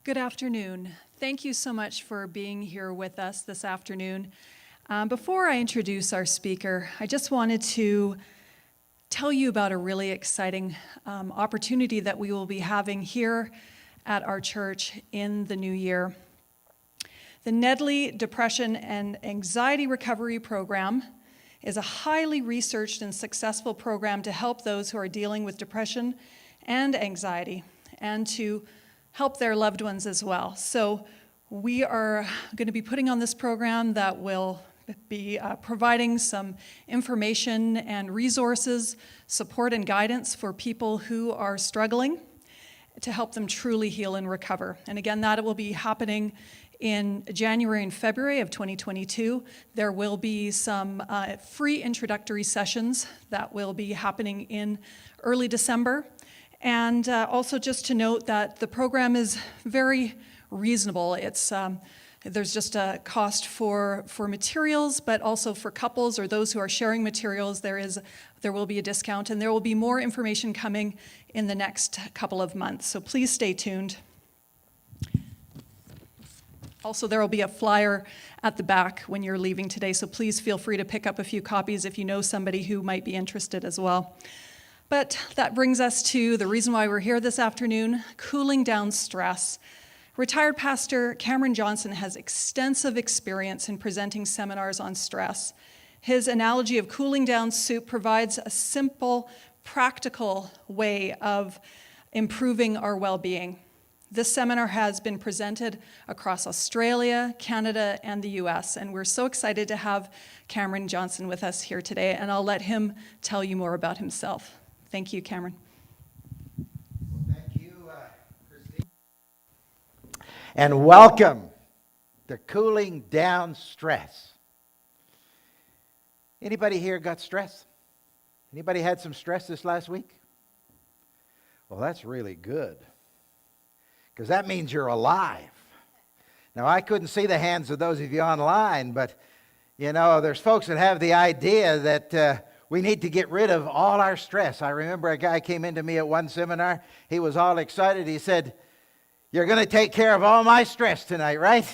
Good afternoon. Thank you so much for being here with us this afternoon. Before I introduce our speaker, I just wanted to tell you about a really exciting opportunity that we will be having here at our church in the new year. The Nedley Depression and Anxiety Recovery Program is a highly researched and successful program to help those who are dealing with depression and anxiety and to help their loved ones as well. So we are going to be putting on this program that will be providing some information and resources, support and guidance for people who are struggling to help them truly heal and recover. And again, that will be happening in January and February of 2022. There will be some free introductory sessions that will be happening in early December. And also just to note that the program is very reasonable. There's just a cost for materials, but also for couples or those who are sharing materials, there will be a discount, and there will be more information coming in the next couple of months. So please stay tuned. Also, there will be a flyer at the back when you're leaving today, so please feel free to pick up a few copies if you know somebody who might be interested as well. But that brings us to the reason why we're here this afternoon, cooling down stress. Retired pastor Cameron Jhonston has extensive experience in presenting seminars on stress. His analogy of cooling down soup provides a simple, practical way of improving our well-being. This seminar has been presented across Australia, Canada, and the US, and we're so excited to have Cameron Jhonston with us here today, and I'll let him tell you more about himself. Thank you, Cameron. Well, thank you, Christine. And welcome to Cooling Down Stress. Anybody here got stress? Anybody had some stress this last week? Well, that's really good, because that means you're alive. Now, I couldn't see the hands of those of you online, but, there's folks that have the idea that we need to get rid of all our stress. I remember a guy came into me at one seminar. He was all excited. He said, "You're going to take care of all my stress tonight, right?"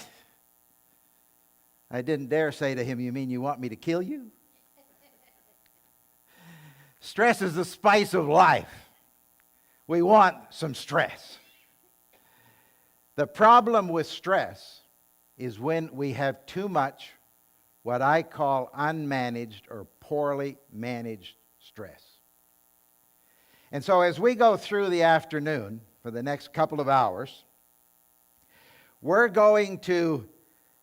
I didn't dare say to him, "You mean you want me to kill you?" Stress is the spice of life. We want some stress. The problem with stress is when we have too much, what I call unmanaged or poorly managed stress. And so as we go through the afternoon for the next couple of hours, we're going to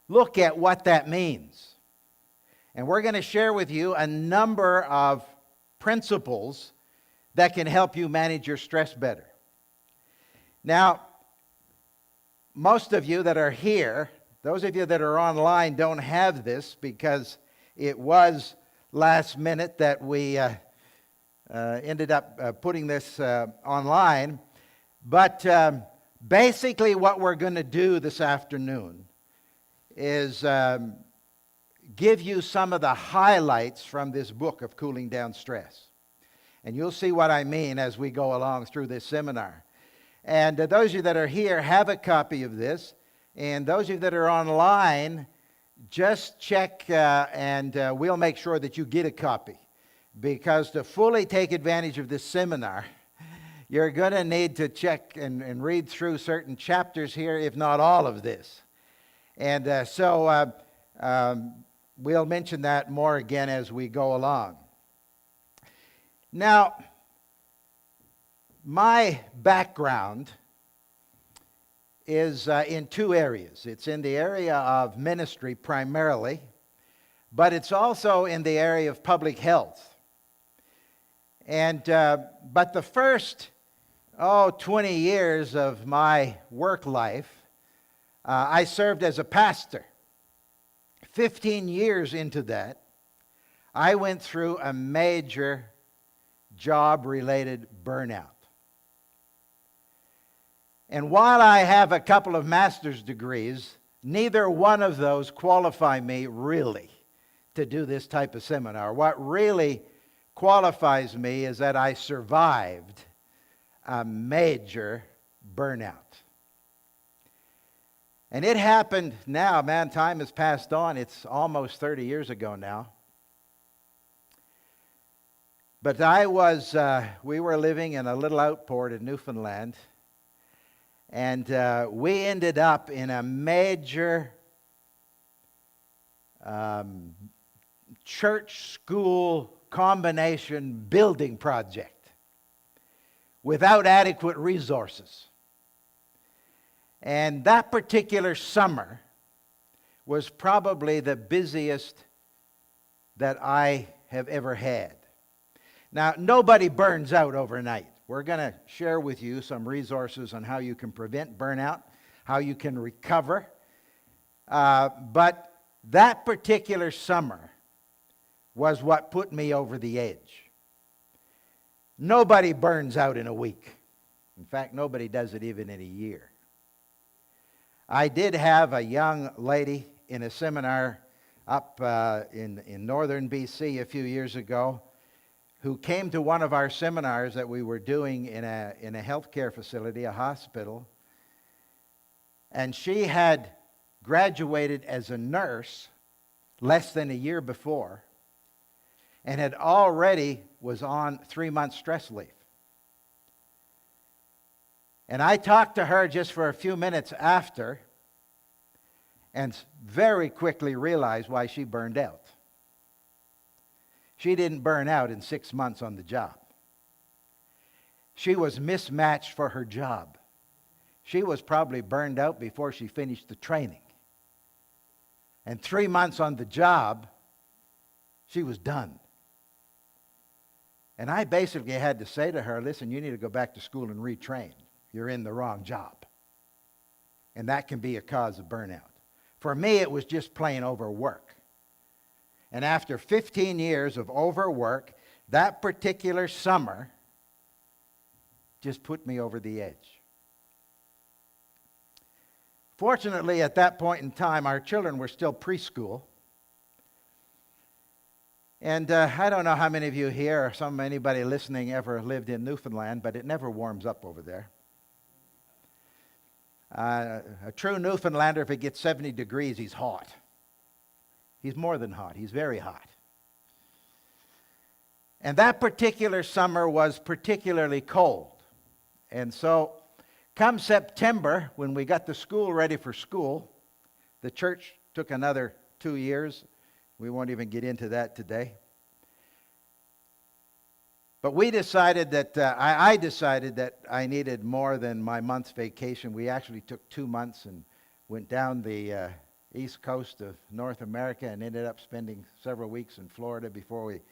look at what that means. And we're going to share with you a number of principles that can help you manage your stress better. Now, most of you that are here, those of you that are online don't have this because it was last minute that we ended up putting this online. But basically what we're going to do this afternoon is give you some of the highlights from this book of Cooling Down Stress. And you'll see what I mean as we go along through this seminar. And those of you that are here have a copy of this. And those of you that are online, just check and we'll make sure that you get a copy. Because to fully take advantage of this seminar, you're going to need to check and read through certain chapters here, if not all of this. And so we'll mention that more again as we go along. Now, my background is in two areas. It's in the area of ministry primarily, but it's also in the area of public health. And but the first 20 years of my work life, I served as a pastor. 15 years into that, I went through a major job-related burnout. And while I have a couple of master's degrees, neither one of those qualify me really to do this type of seminar. What really qualifies me is that I survived a major burnout. And it happened now, man, time has passed on. It's almost 30 years ago now. But we were living in a little outport in Newfoundland, and we ended up in a major church school combination building project without adequate resources. And that particular summer was probably the busiest that I have ever had. Now, nobody burns out overnight. We're going to share with you some resources on how you can prevent burnout, how you can recover. But that particular summer was what put me over the edge. Nobody burns out in a week. In fact, nobody does it even in a year. I did have a young lady in a seminar up in northern BC a few years ago who came to one of our seminars that we were doing in a healthcare facility, a hospital. And she had graduated as a nurse less than a year before and had already was on 3-month stress leave. And I talked to her just for a few minutes after and very quickly realized why she burned out. She didn't burn out in 6 months on the job. She was mismatched for her job. She was probably burned out before she finished the training. And 3 months on the job, she was done. And I basically had to say to her, listen, you need to go back to school and retrain. You're in the wrong job. And that can be a cause of burnout. For me, it was just plain overwork. And after 15 years of overwork, that particular summer just put me over the edge. Fortunately, at that point in time, our children were still preschool. And I don't know how many of you here or anybody listening ever lived in Newfoundland, but it never warms up over there. A true Newfoundlander, if it gets 70 degrees, he's hot. He's more than hot. He's very hot. And that particular summer was particularly cold. And so, come September, when we got the school ready for school, the church took another 2 years. We won't even get into that today. But we decided that, I decided that I needed more than my month's vacation. We actually took 2 months and went down the east coast of North America and ended up spending several weeks in Florida before we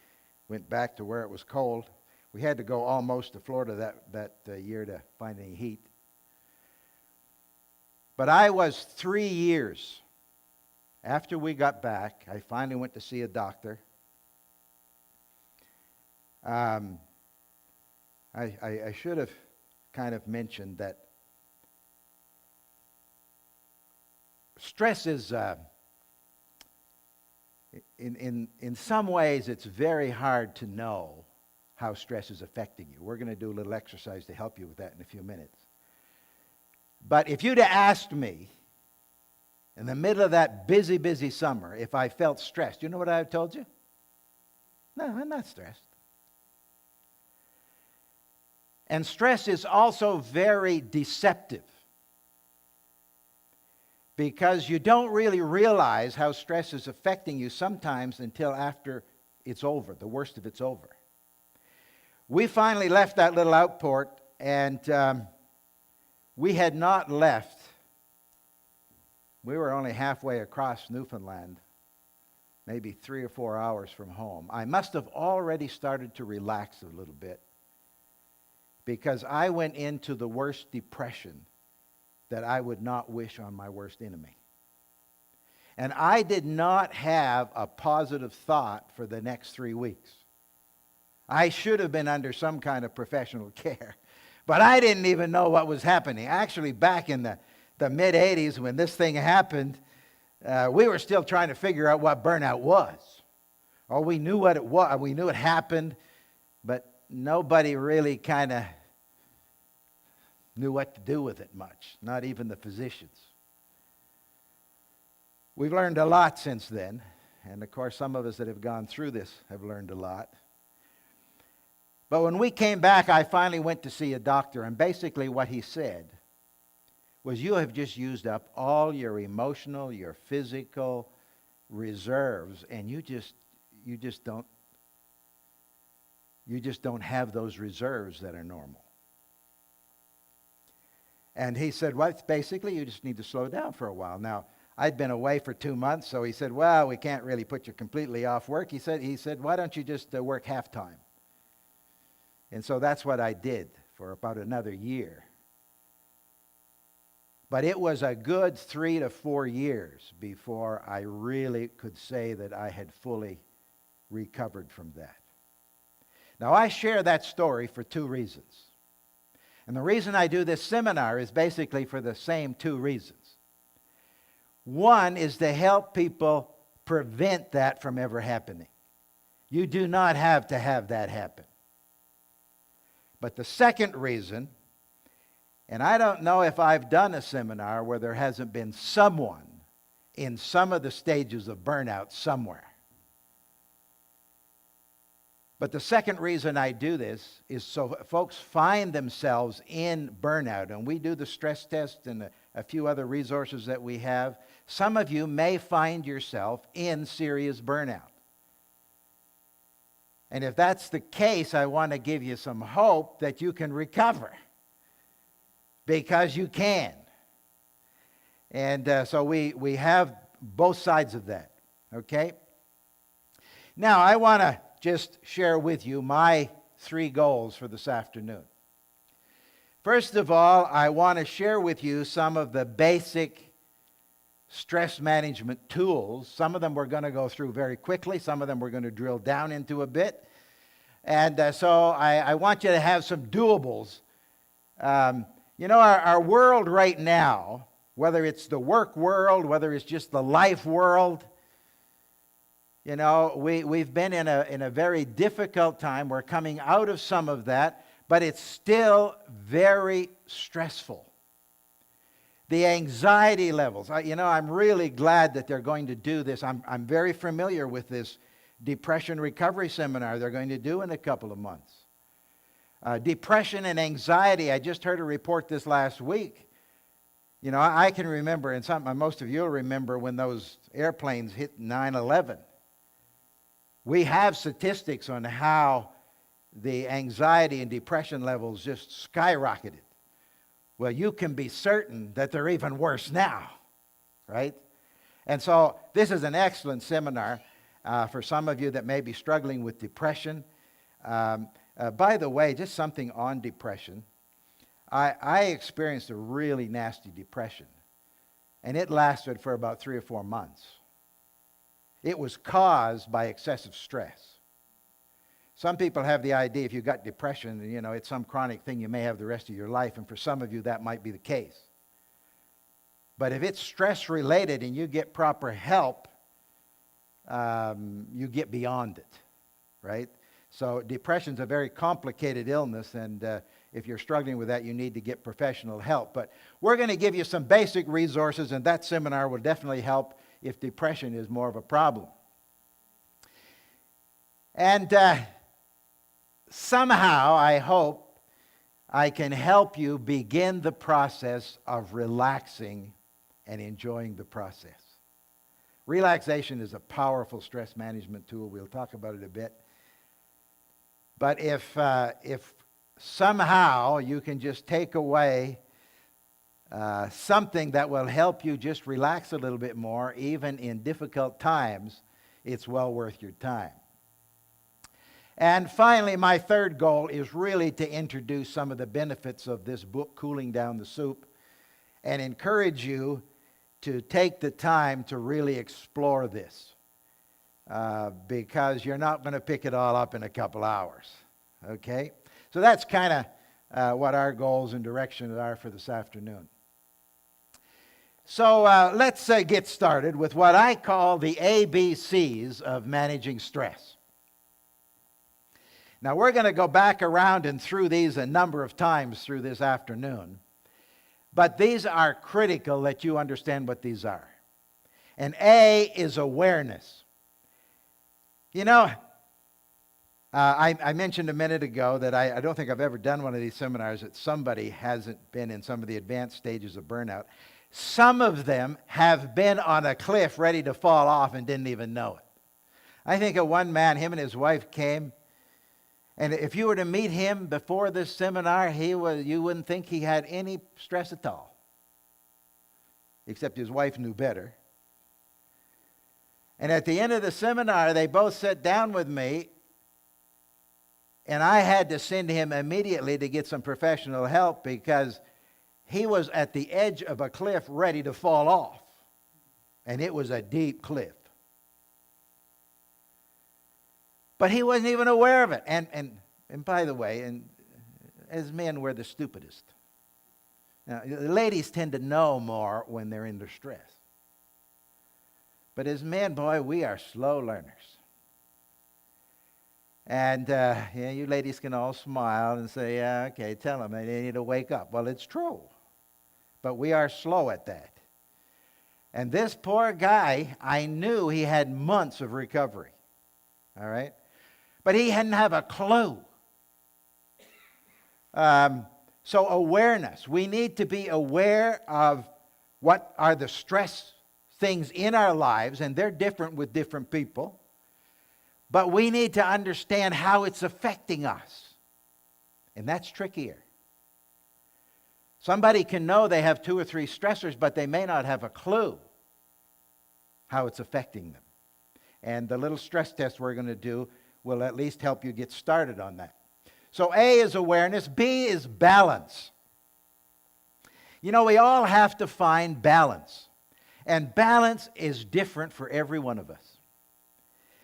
went back to where it was cold. We had to go almost to Florida that year to find any heat. But I was 3 years after we got back. I finally went to see a doctor. I should have kind of mentioned that stress is, in some ways, it's very hard to know how stress is affecting you. We're going to do a little exercise to help you with that in a few minutes. But if you'd have asked me in the middle of that busy, busy summer if I felt stressed, you know what I have told you? No, I'm not stressed. And stress is also very deceptive because you don't really realize how stress is affecting you sometimes until after it's over, the worst of it's over. We finally left that little outport, and we had not left. We were only halfway across Newfoundland, maybe 3 or 4 hours from home. I must have already started to relax a little bit because I went into the worst depression that I would not wish on my worst enemy. And I did not have a positive thought for the next 3 weeks. I should have been under some kind of professional care, but I didn't even know what was happening. Actually, back in the mid-'80s when this thing happened, we were still trying to figure out what burnout was. Oh, we knew what it was. We knew it happened, but nobody really kind of knew what to do with it much, not even the physicians. We've learned a lot since then. And of course, some of us that have gone through this have learned a lot. But when we came back, I finally went to see a doctor. And basically what he said was, you have just used up all your emotional, your physical reserves. And you just don't have those reserves that are normal. And he said, well, basically you just need to slow down for a while. Now, I'd been away for 2 months, so he said, well, we can't really put you completely off work. He said, why don't you just work half-time? And so that's what I did for about another year. But it was a good 3 to 4 years before I really could say that I had fully recovered from that. Now, I share that story for 2 reasons. And the reason I do this seminar is basically for the same 2 reasons. One is to help people prevent that from ever happening. You do not have to have that happen. But the second reason, and I don't know if I've done a seminar where there hasn't been someone in some of the stages of burnout somewhere. But the second reason I do this is so folks find themselves in burnout. And we do the stress test and a few other resources that we have. Some of you may find yourself in serious burnout. And if that's the case, I want to give you some hope that you can recover. Because you can. And so we have both sides of that. Okay? Now, I want to just share with you my 3 goals for this afternoon. First of all, I want to share with you some of the basic stress management tools. Some of them we're going to go through very quickly. Some of them we're going to drill down into a bit. And so I want you to have some doables. Our world right now, whether it's the work world, whether it's just the life world, we've been in a very difficult time. We're coming out of some of that, but it's still very stressful. The anxiety levels. I'm really glad that they're going to do this. I'm very familiar with this depression recovery seminar they're going to do in a couple of months. Depression and anxiety. I just heard a report this last week. I can remember, and most of you will remember when those airplanes hit 9/11. We have statistics on how the anxiety and depression levels just skyrocketed. Well, you can be certain that they're even worse now, right? And so this is an excellent seminar for some of you that may be struggling with depression. By the way, just something on depression. I experienced a really nasty depression, and it lasted for about 3 or 4 months. It was caused by excessive stress. Some people have the idea if you've got depression, it's some chronic thing you may have the rest of your life, and for some of you that might be the case. But if it's stress-related and you get proper help, you get beyond it, right? So depression's a very complicated illness, and if you're struggling with that, you need to get professional help. But we're going to give you some basic resources, and that seminar will definitely help if depression is more of a problem. And somehow, I hope, I can help you begin the process of relaxing and enjoying the process. Relaxation is a powerful stress management tool. We'll talk about it a bit. But if somehow you can just take away something that will help you just relax a little bit more, even in difficult times, it's well worth your time. And finally, my third goal is really to introduce some of the benefits of this book, Cooling Down the Soup, and encourage you to take the time to really explore this, because you're not going to pick it all up in a couple hours, okay? So that's kind of what our goals and directions are for this afternoon. So let's get started with what I call the ABCs of managing stress. Now, we're going to go back around and through these a number of times through this afternoon. But these are critical that you understand what these are. And A is awareness. You know, I mentioned a minute ago that I don't think I've ever done one of these seminars that somebody hasn't been in some of the advanced stages of burnout. Some of them have been on a cliff ready to fall off and didn't even know it. I think of one man, him and his wife came, and if you were to meet him before this seminar, you wouldn't think he had any stress at all, except his wife knew better. And at the end of the seminar, they both sat down with me, and I had to send him immediately to get some professional help because he was at the edge of a cliff ready to fall off. And it was a deep cliff. But he wasn't even aware of it. And by the way, as men, we're the stupidest. Now, the ladies tend to know more when they're in distress. But as men, boy, we are slow learners. And you ladies can all smile and say, yeah, okay, tell them they need to wake up. Well, it's true. But we are slow at that. And this poor guy, I knew he had months of recovery. All right? But he hadn't have a clue. So awareness. We need to be aware of what are the stress things in our lives, and they're different with different people. But we need to understand how it's affecting us. And that's trickier. Somebody can know they have 2 or 3 stressors, but they may not have a clue how it's affecting them. And the little stress test we're going to do will at least help you get started on that. So A is awareness. B is balance. You know, we all have to find balance. And balance is different for every one of us.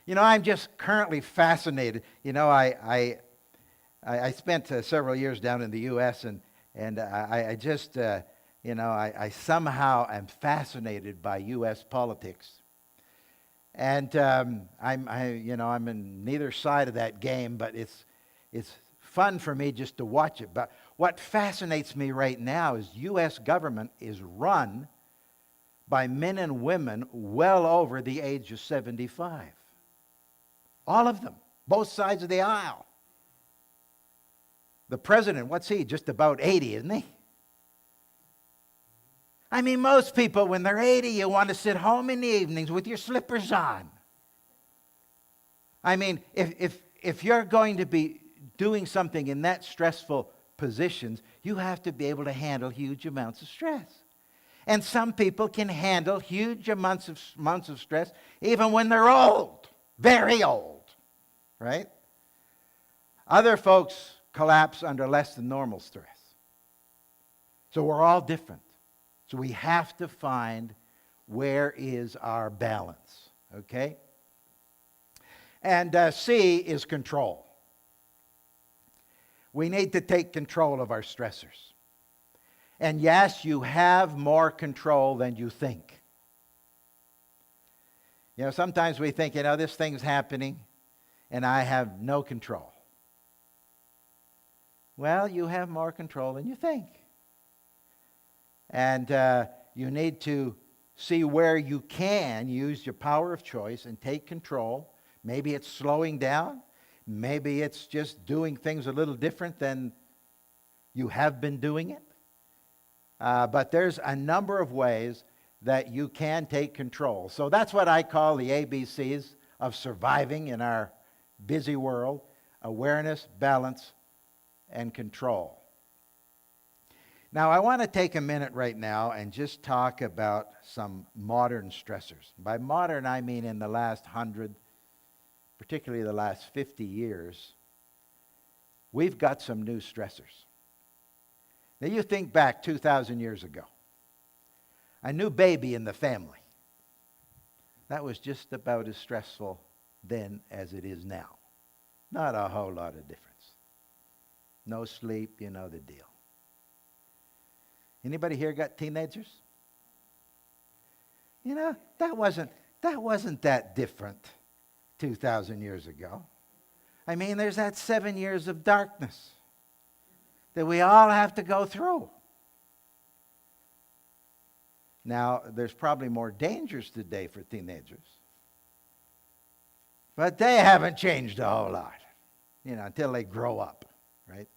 You know, I'm just currently fascinated. You know, I spent several years down in the U.S., and I just, I somehow am fascinated by U.S. politics. And I'm in neither side of that game, but it's fun for me just to watch it. But what fascinates me right now is U.S. government is run by men and women well over the age of 75. All of them, both sides of the aisle. The president, what's he? Just about 80, isn't he? I mean, most people, when they're 80, you want to sit home in the evenings with your slippers on. I mean, if you're going to be doing something in that stressful positions, you have to be able to handle huge amounts of stress. And some people can handle huge amounts of stress even when they're old, very old, right? Other folks collapse under less than normal stress. So we're all different. So we have to find where is our balance, okay? And C is control. We need to take control of our stressors. And yes, you have more control than you think. You know, sometimes we think, this thing's happening and I have no control. Well, you have more control than you think. And you need to see where you can use your power of choice and take control. Maybe it's slowing down. Maybe it's just doing things a little different than you have been doing it. But there's a number of ways that you can take control. So that's what I call the ABCs of surviving in our busy world: awareness, balance, and control. Now, I want to take a minute right now and just talk about some modern stressors. By modern, I mean in the last 100, particularly the last 50 years, we've got some new stressors. Now, you think back 2,000 years ago. A new baby in the family. That was just about as stressful then as it is now. Not a whole lot of difference. No sleep, you know the deal. Anybody here got teenagers? You know, that wasn't that different 2,000 years ago. I mean, there's that 7 years of darkness that we all have to go through. Now, there's probably more dangers today for teenagers, but they haven't changed a whole lot, until they grow up, right?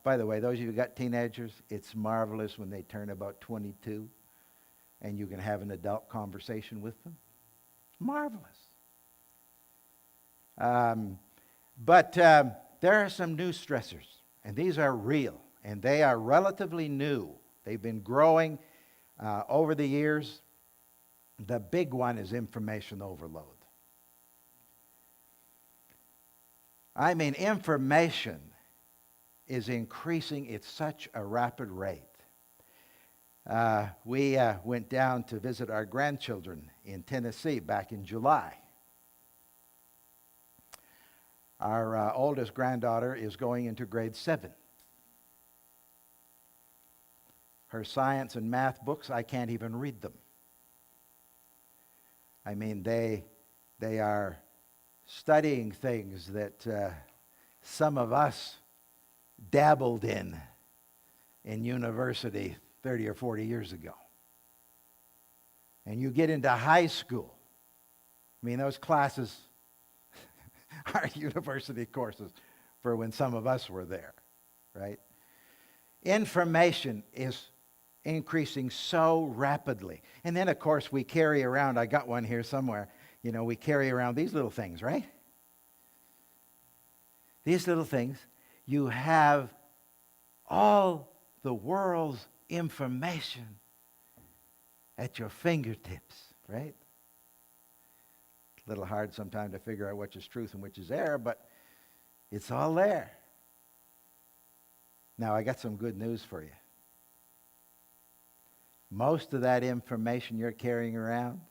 By the way, those of you who got teenagers, it's marvelous when they turn about 22 and you can have an adult conversation with them. Marvelous. But there are some new stressors, and these are real, and they are relatively new. They've been growing over the years. The big one is information overload. I mean, information is increasing at such a rapid rate. We went down to visit our grandchildren in Tennessee back in July. Our oldest granddaughter is going into grade 7. Her science and math books, I can't even read them. I mean, they are studying things that some of us dabbled in university 30 or 40 years ago. And you get into high school. I mean, those classes are university courses for when some of us were there, right? Information is increasing so rapidly. And then, of course, we carry around, I got one here somewhere, we carry around these little things, right? These little things, you have all the world's information at your fingertips, right? A little hard sometimes to figure out which is truth and which is error, but it's all there. Now, I got some good news for you. Most of that information you're carrying around,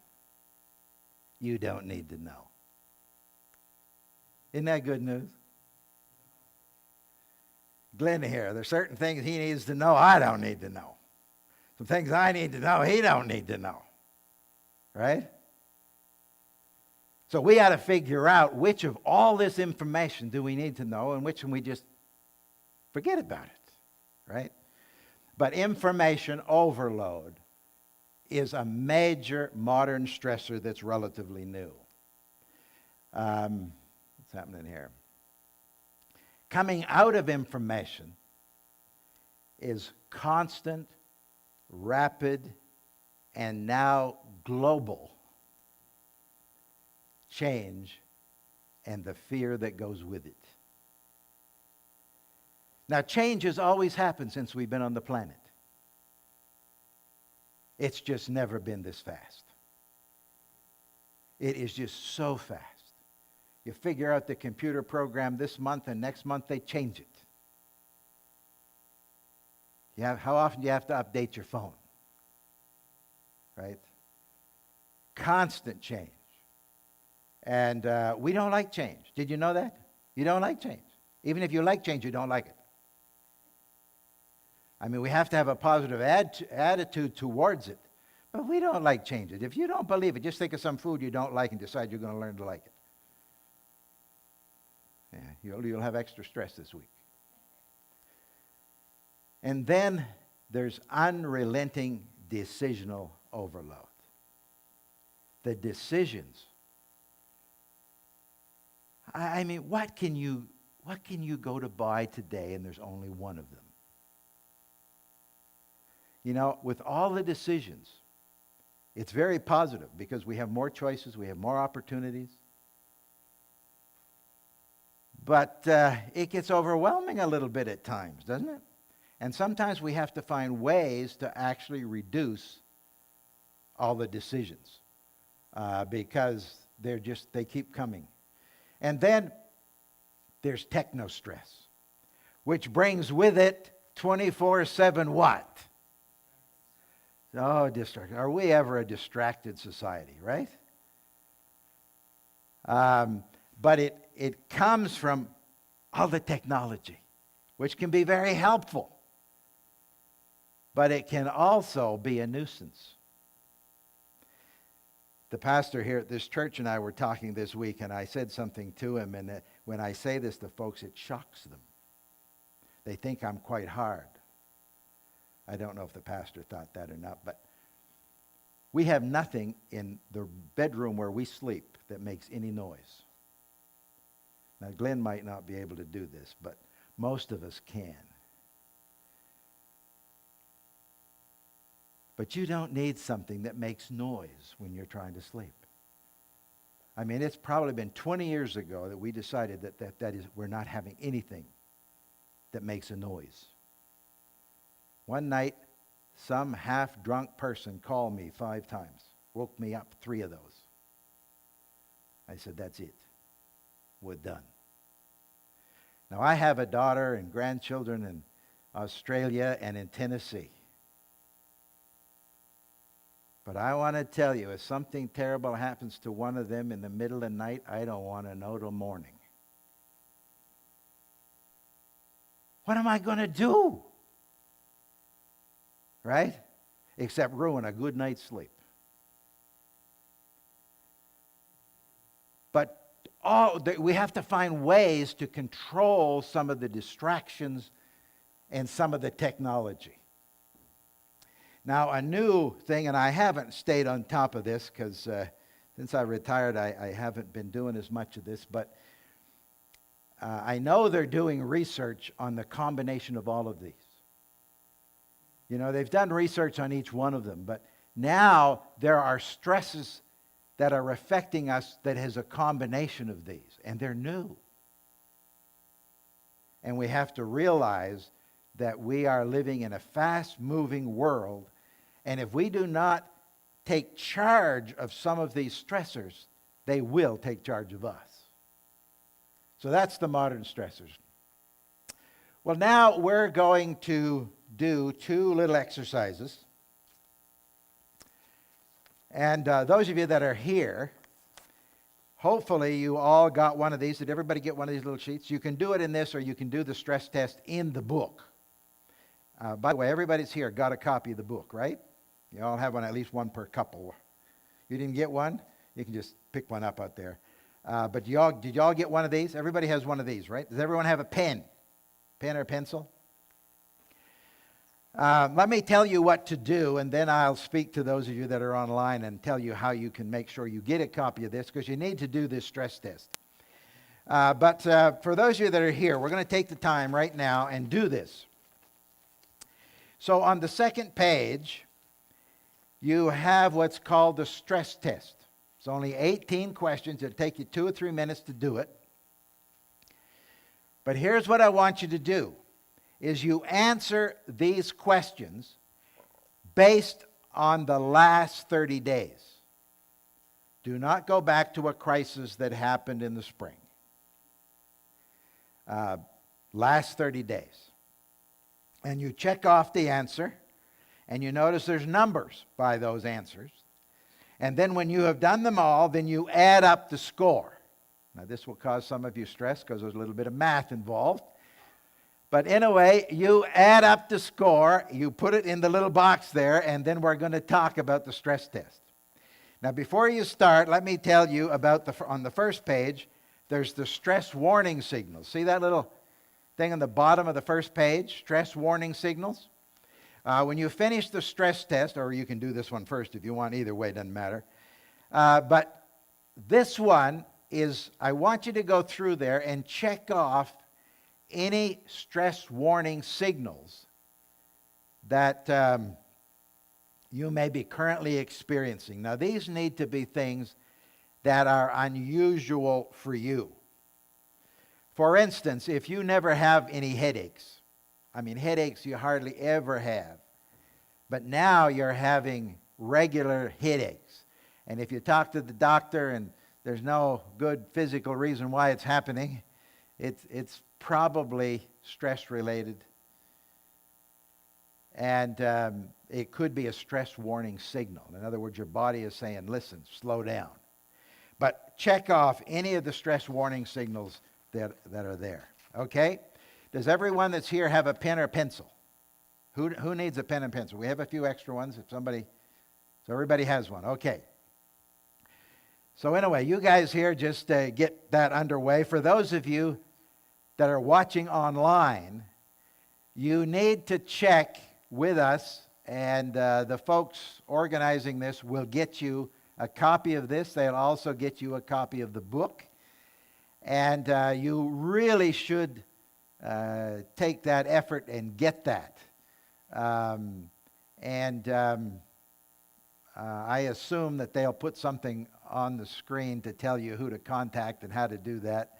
you don't need to know. Isn't that good news? Glenn here, there's certain things he needs to know I don't need to know. Some things I need to know he don't need to know. Right? So we got to figure out which of all this information do we need to know and which one we just forget about it. Right? But information overload is a major modern stressor that's relatively new. What's happening here? Coming out of information is constant, rapid, and now global change and the fear that goes with it. Now, change has always happened since we've been on the planet. It's just never been this fast. It is just so fast. You figure out the computer program this month, and next month they change it. How often do you have to update your phone? Right? Constant change. And we don't like change. Did you know that? You don't like change. Even if you like change, you don't like it. I mean, we have to have a positive attitude towards it. But we don't like changes. If you don't believe it, just think of some food you don't like and decide you're going to learn to like it. Yeah, you'll have extra stress this week. And then there's unrelenting decisional overload. The decisions. I mean, what can you go to buy today and there's only one of them? With all the decisions, it's very positive because we have more choices, we have more opportunities. But it gets overwhelming a little bit at times, doesn't it? And sometimes we have to find ways to actually reduce all the decisions because they keep coming. And then there's techno-stress, which brings with it 24/7 what? Oh, distraction. Are we ever a distracted society, right? But it comes from all the technology, which can be very helpful. But it can also be a nuisance. The pastor here at this church and I were talking this week, and I said something to him, and when I say this to folks, it shocks them. They think I'm quite hard. I don't know if the pastor thought that or not, but We have nothing in the bedroom where we sleep that makes any noise. Now, Glenn might not be able to do this, but most of us can. But you don't need something that makes noise when you're trying to sleep. I mean, it's probably been 20 years ago that we decided that we're not having anything that makes a noise. One night, some half-drunk person called me 5 times, woke me up 3 of those. I said, that's it. We're done. Now, I have a daughter and grandchildren in Australia and in Tennessee. But I want to tell you, if something terrible happens to one of them in the middle of the night, I don't want to know till morning. What am I going to do? Right? Except ruin a good night's sleep. But we have to find ways to control some of the distractions and some of the technology. Now, a new thing, and I haven't stayed on top of this because since I retired, I haven't been doing as much of this, but I know they're doing research on the combination of all of these. You know, they've done research on each one of them, but now there are stresses that are affecting us that has a combination of these, and they're new. And we have to realize that we are living in a fast-moving world, and if we do not take charge of some of these stressors, they will take charge of us. So that's the modern stressors. Well, now we're going to do 2 little exercises. And those of you that are here, hopefully you all got one of these. Did everybody get one of these little sheets? You can do it in this, or you can do the stress test in the book. By the way, everybody's here got a copy of the book, right? You all have one, at least one per couple. You didn't get one? You can just pick one up out there. But did you all get one of these? Everybody has one of these, right? Does everyone have a pen? Pen or pencil? Let me tell you what to do, and then I'll speak to those of you that are online and tell you how you can make sure you get a copy of this, because you need to do this stress test. But for those of you that are here, we're going to take the time right now and do this. So on the second page, you have what's called the stress test. It's only 18 questions. It'll take you 2 or 3 minutes to do it. But here's what I want you to do, is you answer these questions based on the last 30 days. Do not go back to a crisis that happened in the spring. Last 30 days. And you check off the answer, and you notice there's numbers by those answers. And then when you have done them all, then you add up the score. Now this will cause some of you stress because there's a little bit of math involved. But anyway, you add up the score, you put it in the little box there, and then we're going to talk about the stress test. Now before you start, let me tell you about on the first page, there's the stress warning signals. See that little thing on the bottom of the first page, stress warning signals? When you finish the stress test, or you can do this one first if you want, either way, doesn't matter. But this one is, I want you to go through there and check off any stress warning signals that you may be currently experiencing. Now, these need to be things that are unusual for you. For instance, if you never have any headaches, I mean, headaches you hardly ever have, but now you're having regular headaches. And if you talk to the doctor and there's no good physical reason why it's happening, it's probably stress-related. And it could be a stress warning signal. In other words, your body is saying, listen, slow down. But check off any of the stress warning signals that are there. Okay? Does everyone that's here have a pen or pencil? Who needs a pen and pencil? We have a few extra ones. So everybody has one. Okay. So anyway, you guys here just get that underway. For those of you that are watching online, you need to check with us and the folks organizing this will get you a copy of this. They'll also get you a copy of the book. And you really should take that effort and get that. I assume that they'll put something on the screen to tell you who to contact and how to do that.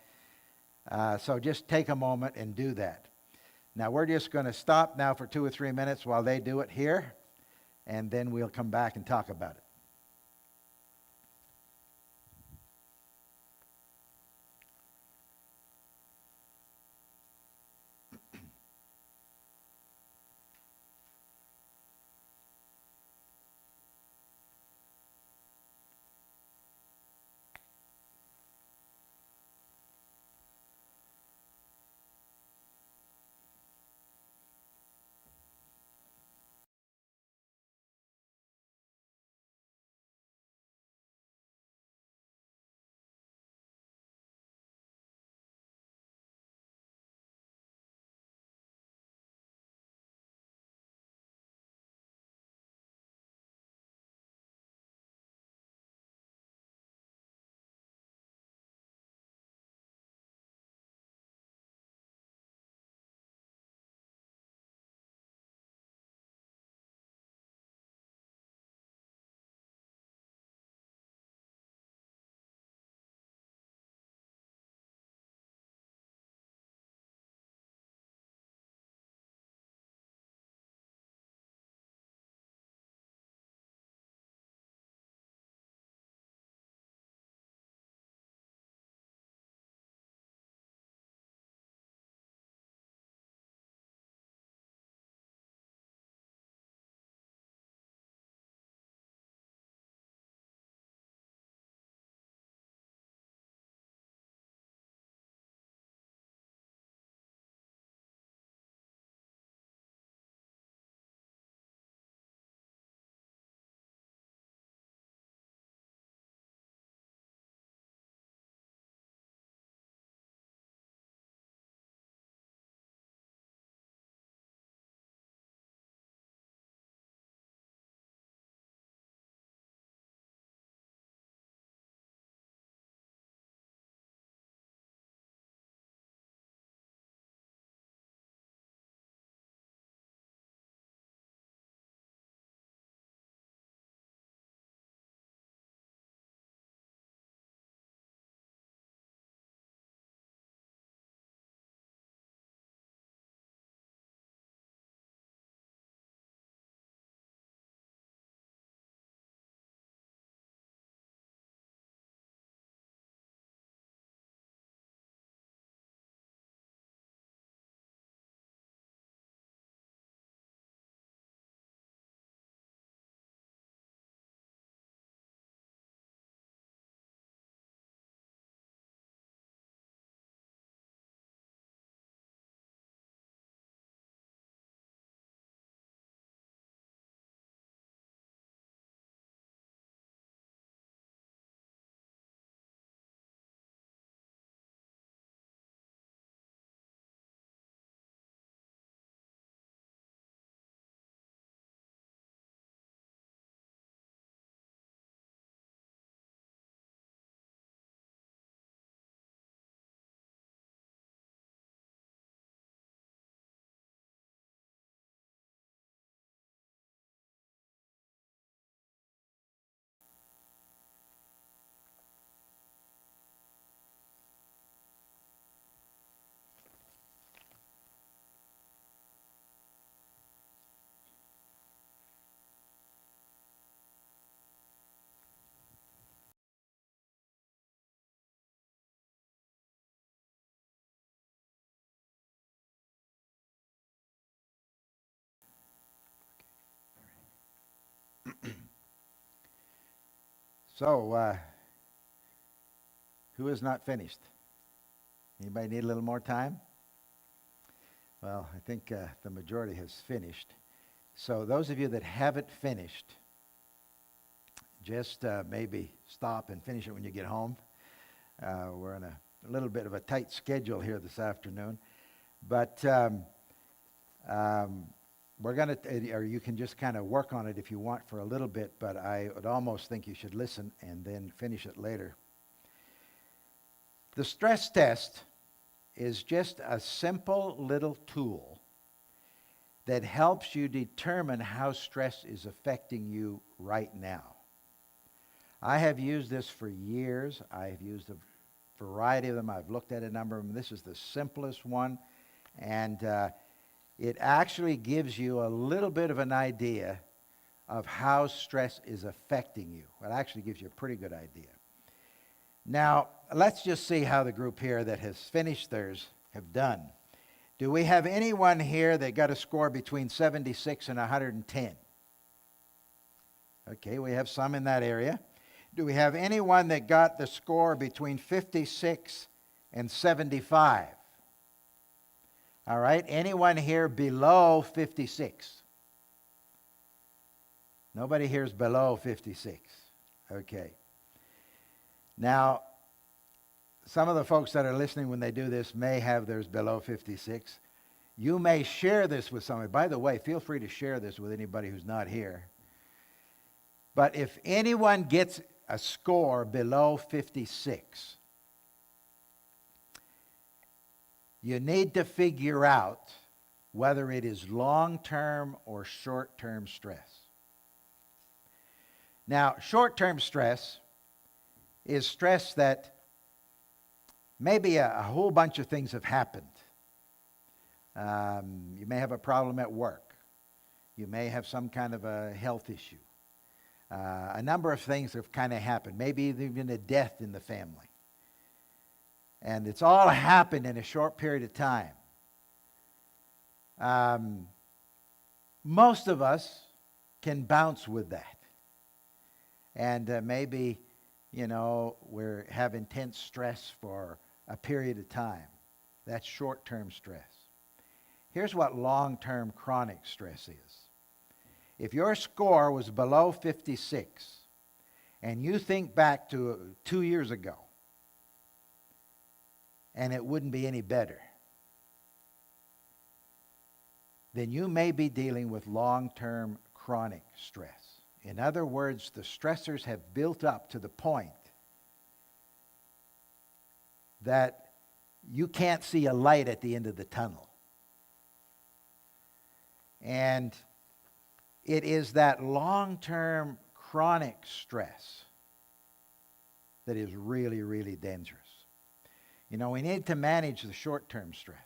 So just take a moment and do that. Now we're just going to stop now for 2 or 3 minutes while they do it here, and then we'll come back and talk about it. So, who is not finished? Anybody need a little more time? Well, I think the majority has finished. So those of you that haven't finished, just maybe stop and finish it when you get home. We're in a little bit of a tight schedule here this afternoon. But we're going to, or you can just kind of work on it if you want for a little bit, but I would almost think you should listen and then finish it later. The stress test is just a simple little tool that helps you determine how stress is affecting you right now. I have used this for years. I have used a variety of them. I've looked at a number of them. This is the simplest one, and it actually gives you a little bit of an idea of how stress is affecting you. It actually gives you a pretty good idea. Now, let's just see how the group here that has finished theirs have done. Do we have anyone here that got a score between 76 and 110? Okay, we have some in that area. Do we have anyone that got the score between 56 and 75? All right, anyone here below 56? Nobody here is below 56. Okay. Now, some of the folks that are listening when they do this may have theirs below 56. You may share this with somebody. By the way, feel free to share this with anybody who's not here. But if anyone gets a score below 56, you need to figure out whether it is long-term or short-term stress. Now, short-term stress is stress that maybe a whole bunch of things have happened. You may have a problem at work. You may have some kind of a health issue. A number of things have kind of happened. Maybe even a death in the family. And it's all happened in a short period of time. Most of us can bounce with that. And maybe, we have intense stress for a period of time. That's short-term stress. Here's what long-term chronic stress is. If your score was below 56, and you think back to 2 years ago, and it wouldn't be any better, then you may be dealing with long-term chronic stress. In other words, the stressors have built up to the point that you can't see a light at the end of the tunnel. And it is that long-term chronic stress that is really, really dangerous. We need to manage the short-term stress.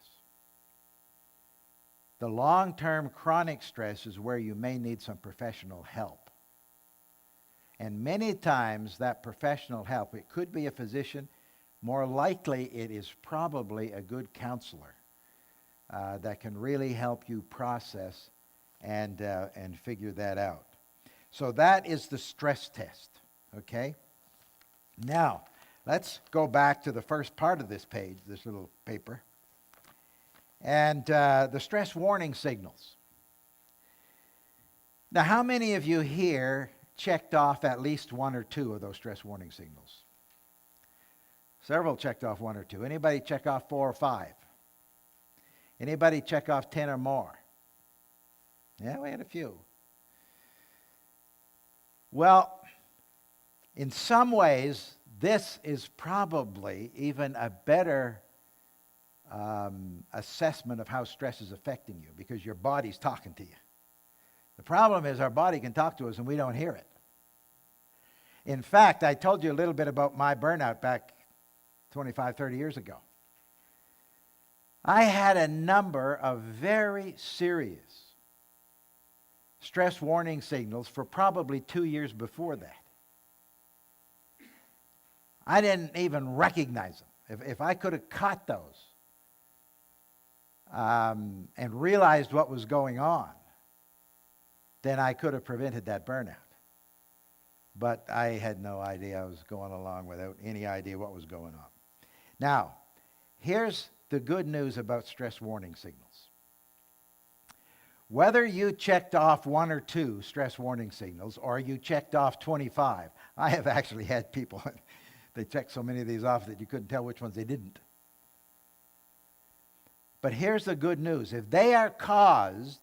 The long-term chronic stress is where you may need some professional help. And many times that professional help, it could be a physician. More likely it is probably a good counselor that can really help you process and figure that out. So that is the stress test, okay? Now, let's go back to the first part of this page, this little paper. And the stress warning signals. Now, how many of you here checked off at least one or two of those stress warning signals? Several checked off one or two. Anybody check off 4 or 5? Anybody check off 10 or more? Yeah, we had a few. Well, in some ways, this is probably even a better assessment of how stress is affecting you, because your body's talking to you. The problem is our body can talk to us and we don't hear it. In fact, I told you a little bit about my burnout back 25, 30 years ago. I had a number of very serious stress warning signals for probably 2 years before that. I didn't even recognize them. If I could have caught those and realized what was going on, then I could have prevented that burnout. But I had no idea. I was going along without any idea what was going on. Now, here's the good news about stress warning signals. Whether you checked off 1 or 2 stress warning signals or you checked off 25, I have actually had people, they checked so many of these off that you couldn't tell which ones they didn't. But here's the good news. If they are caused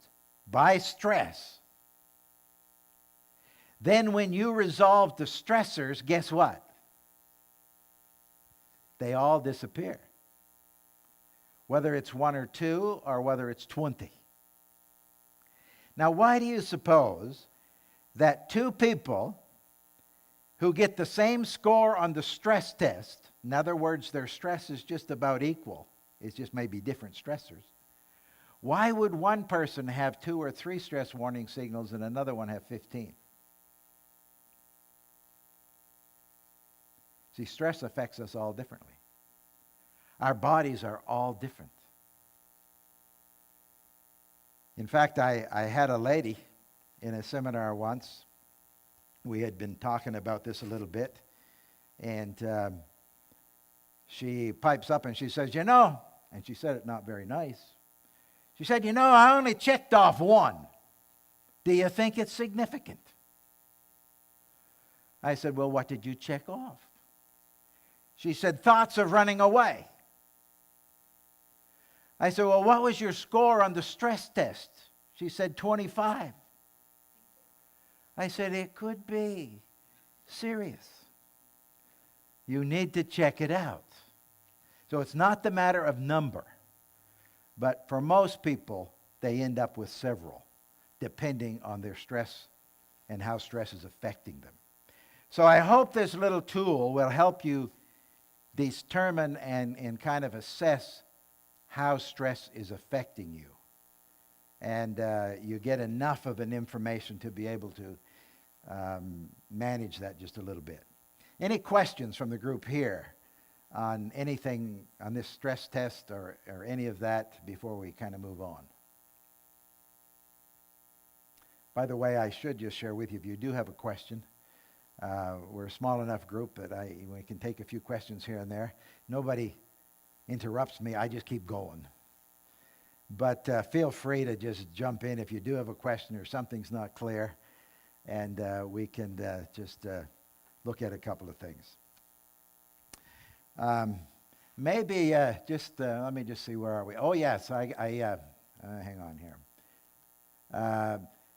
by stress, then when you resolve the stressors, guess what? They all disappear. Whether it's one or two or whether it's 20. Now, why do you suppose that two people who get the same score on the stress test, in other words, their stress is just about equal, it's just maybe different stressors, why would one person have 2 or 3 stress warning signals and another one have 15? See, stress affects us all differently. Our bodies are all different. In fact, I had a lady in a seminar once. We had been talking about this a little bit. And she pipes up and she says, you know, and she said it not very nice. She said, you know, I only checked off 1. Do you think it's significant? I said, well, what did you check off? She said, thoughts of running away. I said, well, what was your score on the stress test? She said, 25. I said, it could be serious. You need to check it out. So it's not the matter of number. But for most people, they end up with several, depending on their stress and how stress is affecting them. So I hope this little tool will help you determine and kind of assess how stress is affecting you. And you get enough of an information to be able to manage that just a little bit. Any questions from the group here on anything on this stress test or any of that before we kind of move on? By the way, I should just share with you, if you do have a question, we're a small enough group that we can take a few questions here and there. Nobody interrupts me, I just keep going. But feel free to just jump in if you do have a question or something's not clear, and we can just look at a couple of things. Maybe let me just see, where are we? Oh yes, hang on here.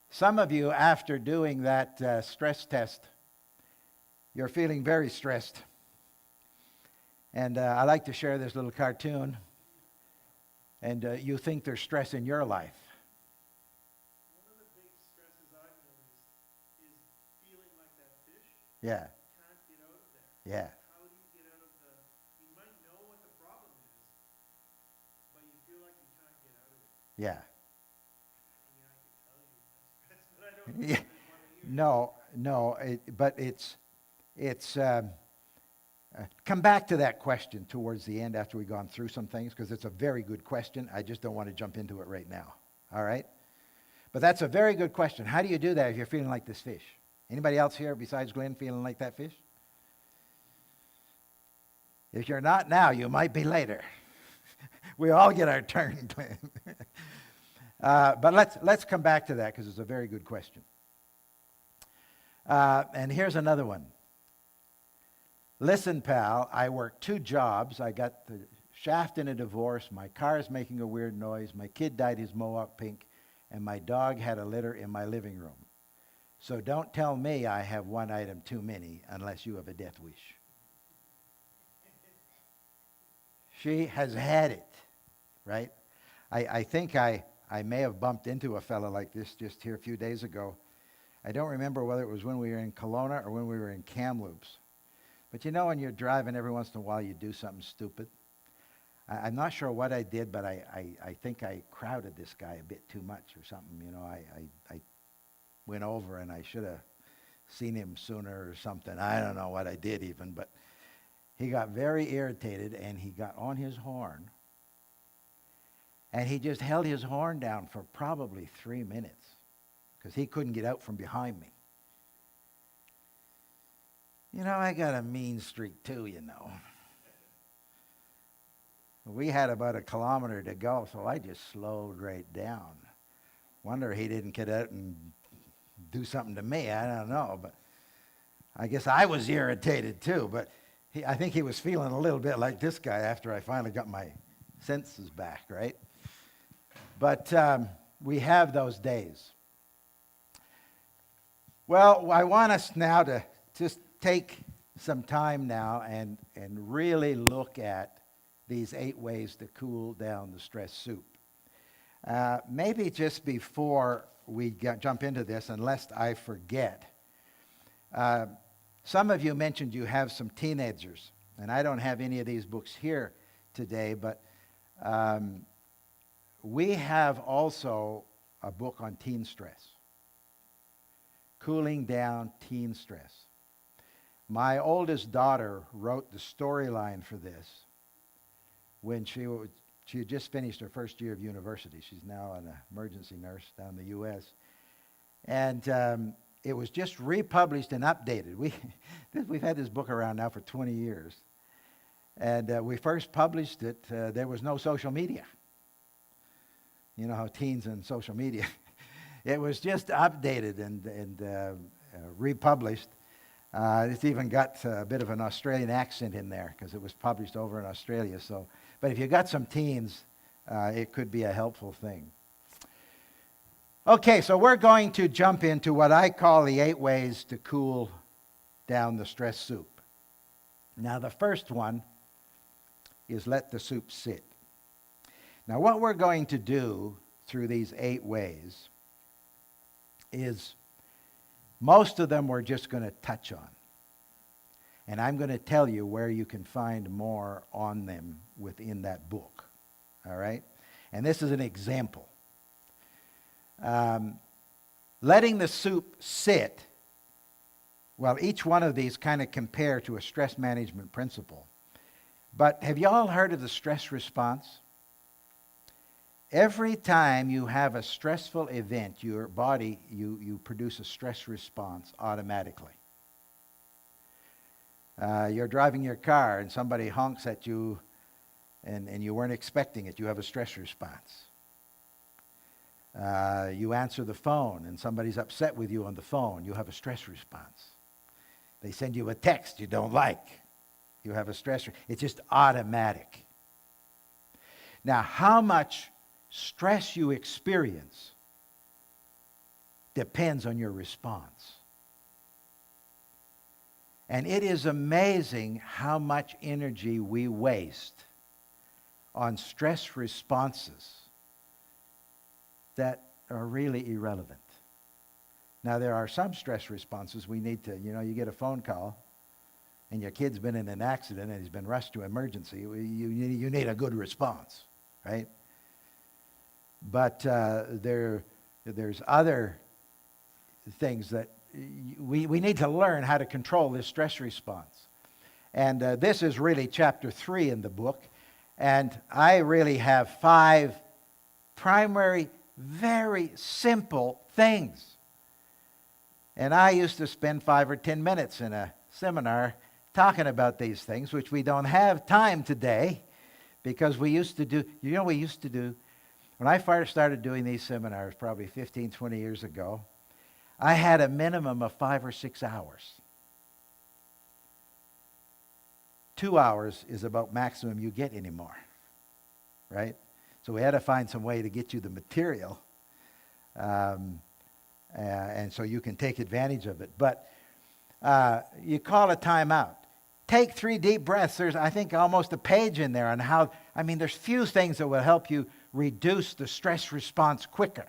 Some of you, after doing that stress test, you're feeling very stressed. And I like to share this little cartoon. And you think there's stress in your life. One of the big stresses I've noticed is feeling like that fish. Yeah. Can't get out of there. Yeah. How do you get out of you might know what the problem is, but you feel like you can't get out of it. Yeah. I mean, I can tell you my stress, but I don't know if Yeah. there's one of you. But it's come back to that question towards the end after we've gone through some things, because it's a very good question. I just don't want to jump into it right now. All right? But that's a very good question. How do you do that if you're feeling like this fish? Anybody else here besides Glenn feeling like that fish? If you're not now, you might be later. We all get our turn, Glenn. But let's come back to that, because it's a very good question. And here's another one. Listen, pal, I work 2 jobs. I got the shaft in a divorce. My car's making a weird noise. My kid dyed his mohawk pink. And my dog had a litter in my living room. So don't tell me I have one item too many unless you have a death wish. She has had it, right? I think I may have bumped into a fellow like this just here a few days ago. I don't remember whether it was when we were in Kelowna or when we were in Kamloops. But you know, when you're driving, every once in a while you do something stupid. I'm not sure what I did, but I think I crowded this guy a bit too much or something. You know, I went over and I should have seen him sooner or something. I don't know what I did even, but he got very irritated and he got on his horn. And he just held his horn down for probably 3 minutes because he couldn't get out from behind me. You know, I got a mean streak too, you know. We had about 1 kilometer to go, so I just slowed right down. Wonder he didn't get out and do something to me. I don't know, but I guess I was irritated too. But I think he was feeling a little bit like this guy after I finally got my senses back, right? But we have those days. Well, I want us now to just take some time now and really look at these 8 ways to cool down the stress soup. Maybe just before we jump into this, and lest I forget, some of you mentioned you have some teenagers, and I don't have any of these books here today, but we have also a book on teen stress, Cooling Down Teen Stress. My oldest daughter wrote the storyline for this when she had just finished her first year of university. She's now an emergency nurse down in the U.S. And it was just republished and updated. We've had this book around now for 20 years. And we first published it, there was no social media. You know how teens and social media. It was just updated and republished. It's even got a bit of an Australian accent in there because it was published over in Australia. So, but if you got some teens, it could be a helpful thing. Okay, so we're going to jump into what I call the 8 ways to cool down the stress soup. Now, the first one is let the soup sit. Now, what we're going to do through these 8 ways is most of them we're just going to touch on. And I'm going to tell you where you can find more on them within that book. All right? And this is an example. Letting the soup sit, well, each one of these kind of compare to a stress management principle. But have you all heard of the stress response? Every time you have a stressful event, your body, you produce a stress response automatically. You're driving your car and somebody honks at you and you weren't expecting it. You have a stress response. You answer the phone and somebody's upset with you on the phone. You have a stress response. They send you a text you don't like. You have a stress. It's just automatic. Now, how much stress you experience depends on your response. And it is amazing how much energy we waste on stress responses that are really irrelevant. Now, there are some stress responses we need to, you get a phone call and your kid's been in an accident and he's been rushed to emergency. You need a good response, right? But there's other things that we need to learn how to control this stress response. And this is really chapter 3 in the book. And I really have 5 primary, very simple things. And I used to spend 5 or 10 minutes in a seminar talking about these things, which we don't have time today because we used to do, we used to do, when I first started doing these seminars probably 15, 20 years ago, I had a minimum of 5 or 6 hours. 2 hours is about maximum you get anymore, right? So we had to find some way to get you the material, and so you can take advantage of it. But you call a timeout. Take 3 deep breaths. There's, I think, almost a page in there on how, there's few things that will help you reduce the stress response quicker.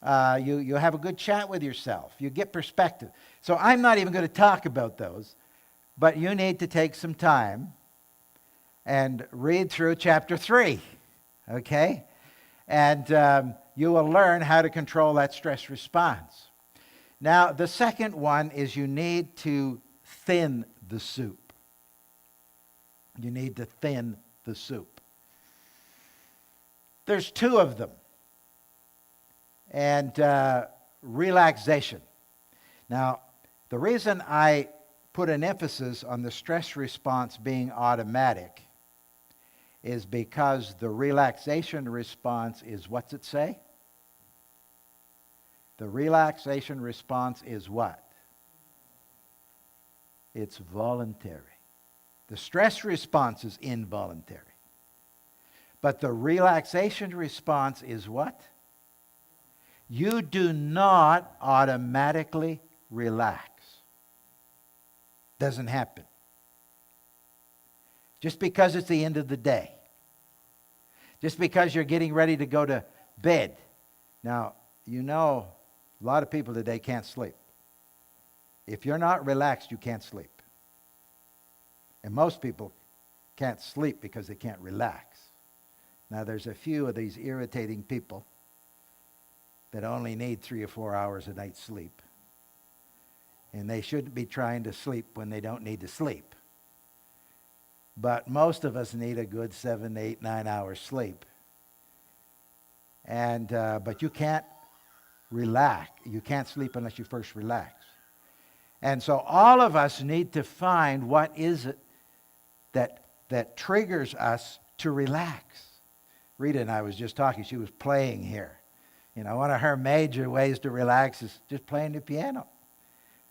You have a good chat with yourself. You get perspective. So I'm not even going to talk about those, but you need to take some time and read through chapter 3, okay? And you will learn how to control that stress response. Now, the second one is you need to thin the soup. You need to thin the soup. There's 2 of them. And relaxation. Now, the reason I put an emphasis on the stress response being automatic is because the relaxation response is, what's it say? The relaxation response is what? It's voluntary. The stress response is involuntary. But the relaxation response is what? You do not automatically relax. Doesn't happen. Just because it's the end of the day. Just because you're getting ready to go to bed. Now, you know, a lot of people today can't sleep. If you're not relaxed, you can't sleep. And most people can't sleep because they can't relax. Now, there's a few of these irritating people that only need 3 or 4 hours a night sleep. And they shouldn't be trying to sleep when they don't need to sleep. But most of us need a good 7, 8, 9 hours sleep. And but you can't relax. You can't sleep unless you first relax. And so all of us need to find what is it that triggers us to relax. Rita and I was just talking. She was playing here. You know, one of her major ways to relax is just playing the piano.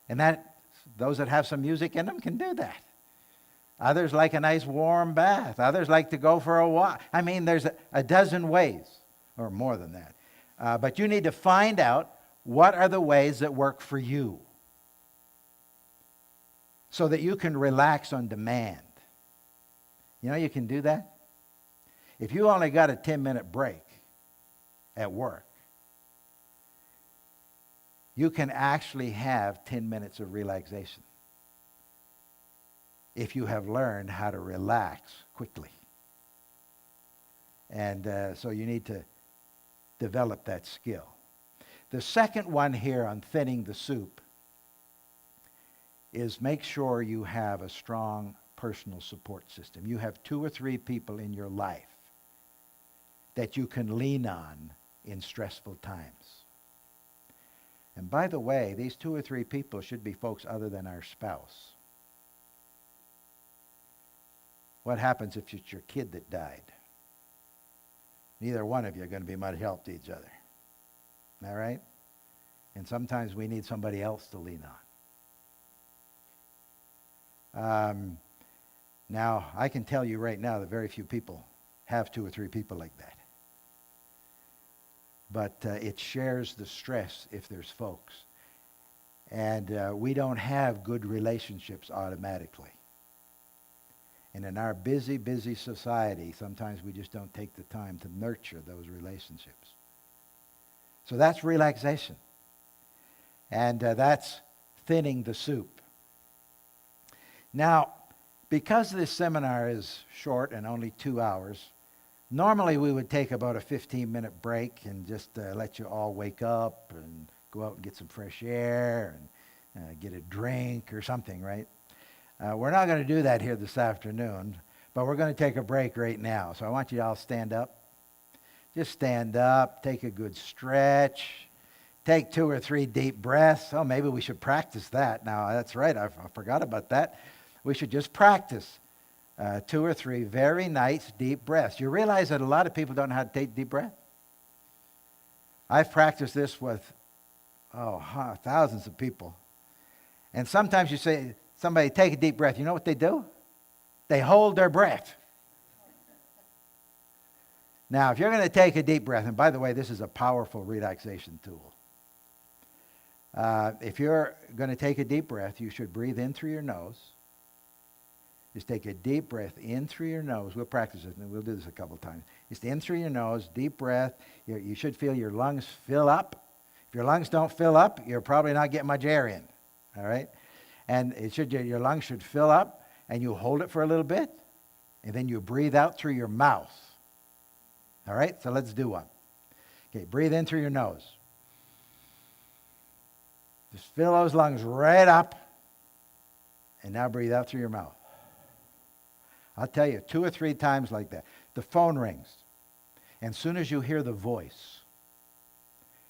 And that those that have some music in them can do that. Others like a nice warm bath. Others like to go for a walk. I mean, there's a dozen ways, or more than that. But you need to find out what are the ways that work for you so that you can relax on demand. You know you can do that? If you only got a 10-minute break at work, you can actually have 10 minutes of relaxation if you have learned how to relax quickly. And so you need to develop that skill. The second one here on thinning the soup is make sure you have a strong personal support system. You have 2 or 3 people in your life that you can lean on in stressful times. And by the way, these 2 or 3 people should be folks other than our spouse. What happens if it's your kid that died? Neither one of you are going to be much help to each other. All right? And sometimes we need somebody else to lean on. Now, I can tell you right now that very few people have 2 or 3 people like that. But it shares the stress if there's folks. And we don't have good relationships automatically. And in our busy, busy society, sometimes we just don't take the time to nurture those relationships. So that's relaxation. And that's thinning the soup. Now, because this seminar is short and only 2 hours, normally we would take about a 15-minute break and just let you all wake up and go out and get some fresh air and get a drink or something, right? We're not going to do that here this afternoon, but we're going to take a break right now. So I want you to all stand up. Just stand up, take a good stretch, take 2 or 3 deep breaths. Oh, maybe we should practice that. Now, that's right, I forgot about that. We should just practice 2 or 3 very nice deep breaths. You realize that a lot of people don't know how to take deep breath? I've practiced this with, thousands of people. And sometimes you say, somebody take a deep breath. You know what they do? They hold their breath. Now, if you're going to take a deep breath, and by the way, this is a powerful relaxation tool. If you're going to take a deep breath, you should breathe in through your nose. Just take a deep breath in through your nose. We'll practice it, and we'll do this a couple times. Just in through your nose, deep breath. You should feel your lungs fill up. If your lungs don't fill up, you're probably not getting much air in. All right? And your lungs should fill up, and you hold it for a little bit, and then you breathe out through your mouth. All right? So let's do one. Okay, breathe in through your nose. Just fill those lungs right up, and now breathe out through your mouth. I'll tell you, 2 or 3 times like that. The phone rings, and as soon as you hear the voice,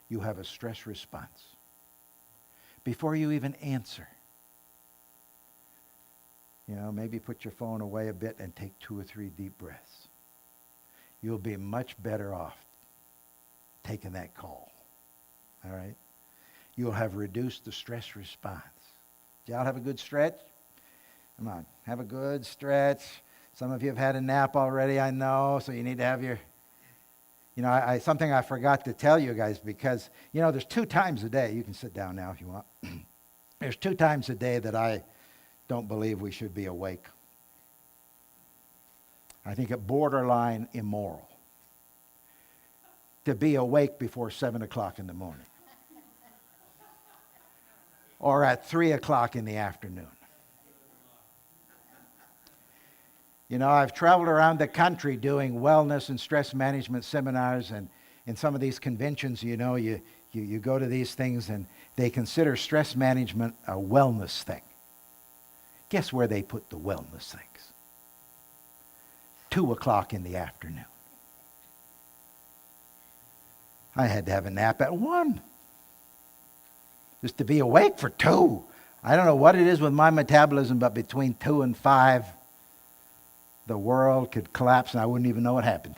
you have a stress response. Before you even answer, maybe put your phone away a bit and take 2 or 3 deep breaths. You'll be much better off taking that call. All right? You'll have reduced the stress response. Did y'all have a good stretch? Come on, have a good stretch. Some of you have had a nap already, I know, so you need to have your You know, something I forgot to tell you guys, because, you know, there's 2 times a day. You can sit down now if you want. There's 2 times a day that I don't believe we should be awake. I think it borderline immoral to be awake before 7 o'clock in the morning or at 3 o'clock in the afternoon. You know, I've traveled around the country doing wellness and stress management seminars, and in some of these conventions, you know, you go to these things and they consider stress management a wellness thing. Guess where they put the wellness things? 2 o'clock in the afternoon. I had to have a nap at 1. Just to be awake for 2. I don't know what it is with my metabolism, but between 2 and 5, the world could collapse and I wouldn't even know what happened.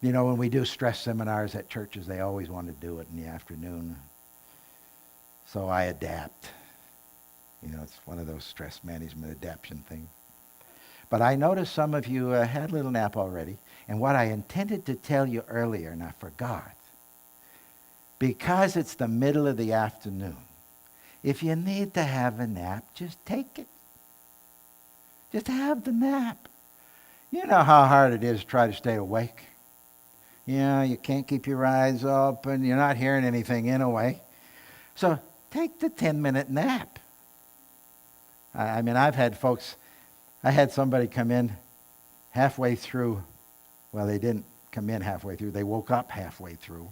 You know, when we do stress seminars at churches, they always want to do it in the afternoon. So I adapt. You know, it's one of those stress management adaptation things. But I noticed some of you had a little nap already. And what I intended to tell you earlier, and I forgot, because it's the middle of the afternoon, if you need to have a nap, just take it. Just have the nap. You know how hard it is to try to stay awake. You know, you can't keep your eyes open. You're not hearing anything anyway. So take the 10-minute nap. I mean, I had somebody come in halfway through. Well, they didn't come in halfway through. They woke up halfway through.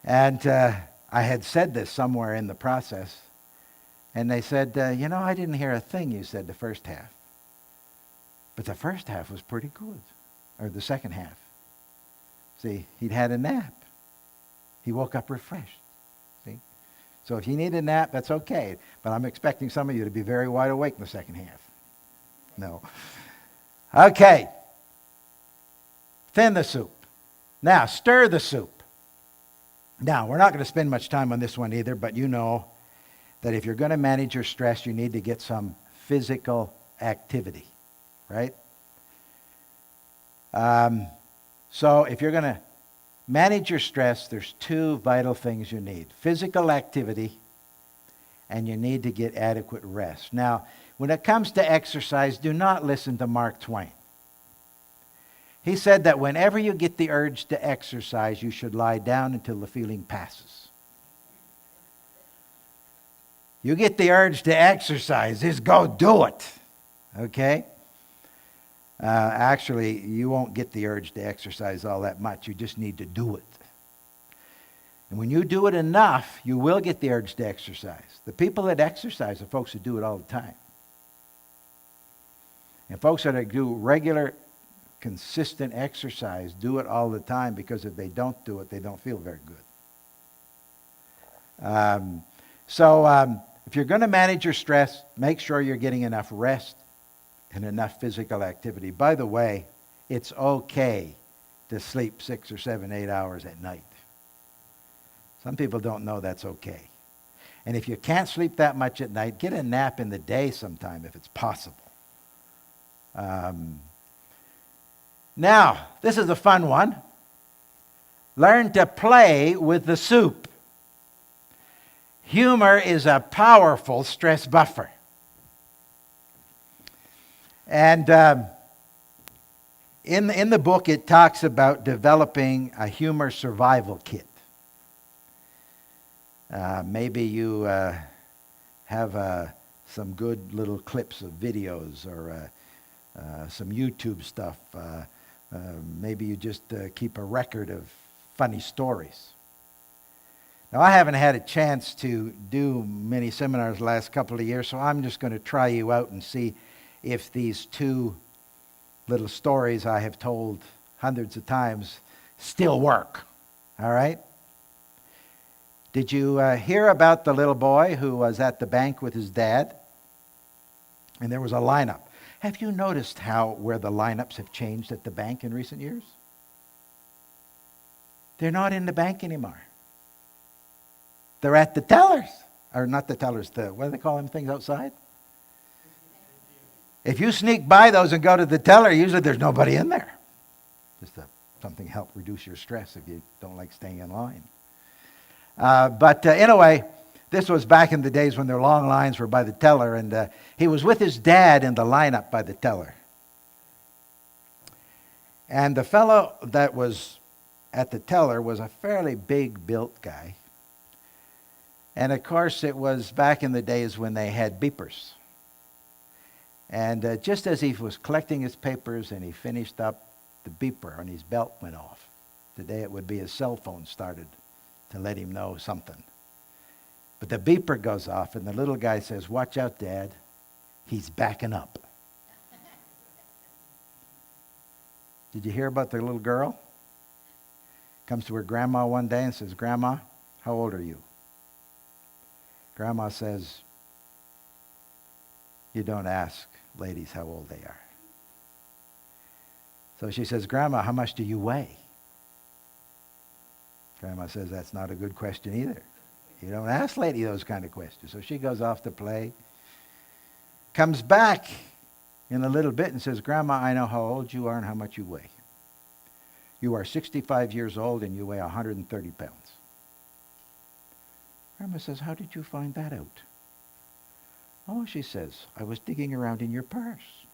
And I had said this somewhere in the process. And they said, you know, I didn't hear a thing you said the first half. But the first half was pretty good. Or the second half. See, he'd had a nap. He woke up refreshed. See? So if you need a nap, that's okay. But I'm expecting some of you to be very wide awake in the second half. No. Okay. Thin the soup. Now, stir the soup. Now, we're not going to spend much time on this one either, but you know that if you're going to manage your stress, you need to get some physical activity, right? So if you're going to manage your stress, there's 2 vital things you need. Physical activity, and you need to get adequate rest. Now, when it comes to exercise, do not listen to Mark Twain. He said that whenever you get the urge to exercise, you should lie down until the feeling passes. You get the urge to exercise, just go do it. Okay? Actually, you won't get the urge to exercise all that much. You just need to do it. And when you do it enough, you will get the urge to exercise. The people that exercise are folks who do it all the time. And folks that do regular, consistent exercise do it all the time, because if they don't do it, they don't feel very good. If you're going to manage your stress, make sure you're getting enough rest and enough physical activity. By the way, it's okay to sleep 6 or 7, 8 hours at night. Some people don't know that's okay. And if you can't sleep that much at night, get a nap in the day sometime if it's possible. Now, this is a fun one. Learn to play with the soup. Humor is a powerful stress buffer. And in the book, it talks about developing a humor survival kit. Maybe you have some good little clips of videos or some YouTube stuff. Maybe you just keep a record of funny stories. Now, I haven't had a chance to do many seminars the last couple of years, so I'm just going to try you out and see if these 2 little stories I have told hundreds of times still work. All right? Did you hear about the little boy who was at the bank with his dad? And there was a lineup. Have you noticed where the lineups have changed at the bank in recent years? They're not in the bank anymore. They're at the tellers. Or not the tellers, what do they call them things outside? If you sneak by those and go to the teller, usually there's nobody in there. Just something help reduce your stress if you don't like staying in line. But anyway, this was back in the days when their long lines were by the teller, and he was with his dad in the lineup by the teller. And the fellow that was at the teller was a fairly big-built guy. And of course, it was back in the days when they had beepers. And just as he was collecting his papers and he finished up, the beeper on his belt went off. Today it would be his cell phone started to let him know something. But the beeper goes off and the little guy says, "Watch out, Dad. He's backing up." Did you hear about the little girl? Comes to her grandma one day and says, "Grandma, how old are you?" Grandma says, "You don't ask ladies how old they are." So she says, "Grandma, how much do you weigh?" Grandma says, "That's not a good question either. You don't ask lady those kind of questions." So she goes off to play, comes back in a little bit and says, "Grandma, I know how old you are and how much you weigh. You are 65 years old and you weigh 130 pounds. Grandma says, "How did you find that out?" "Oh," she says, "I was digging around in your purse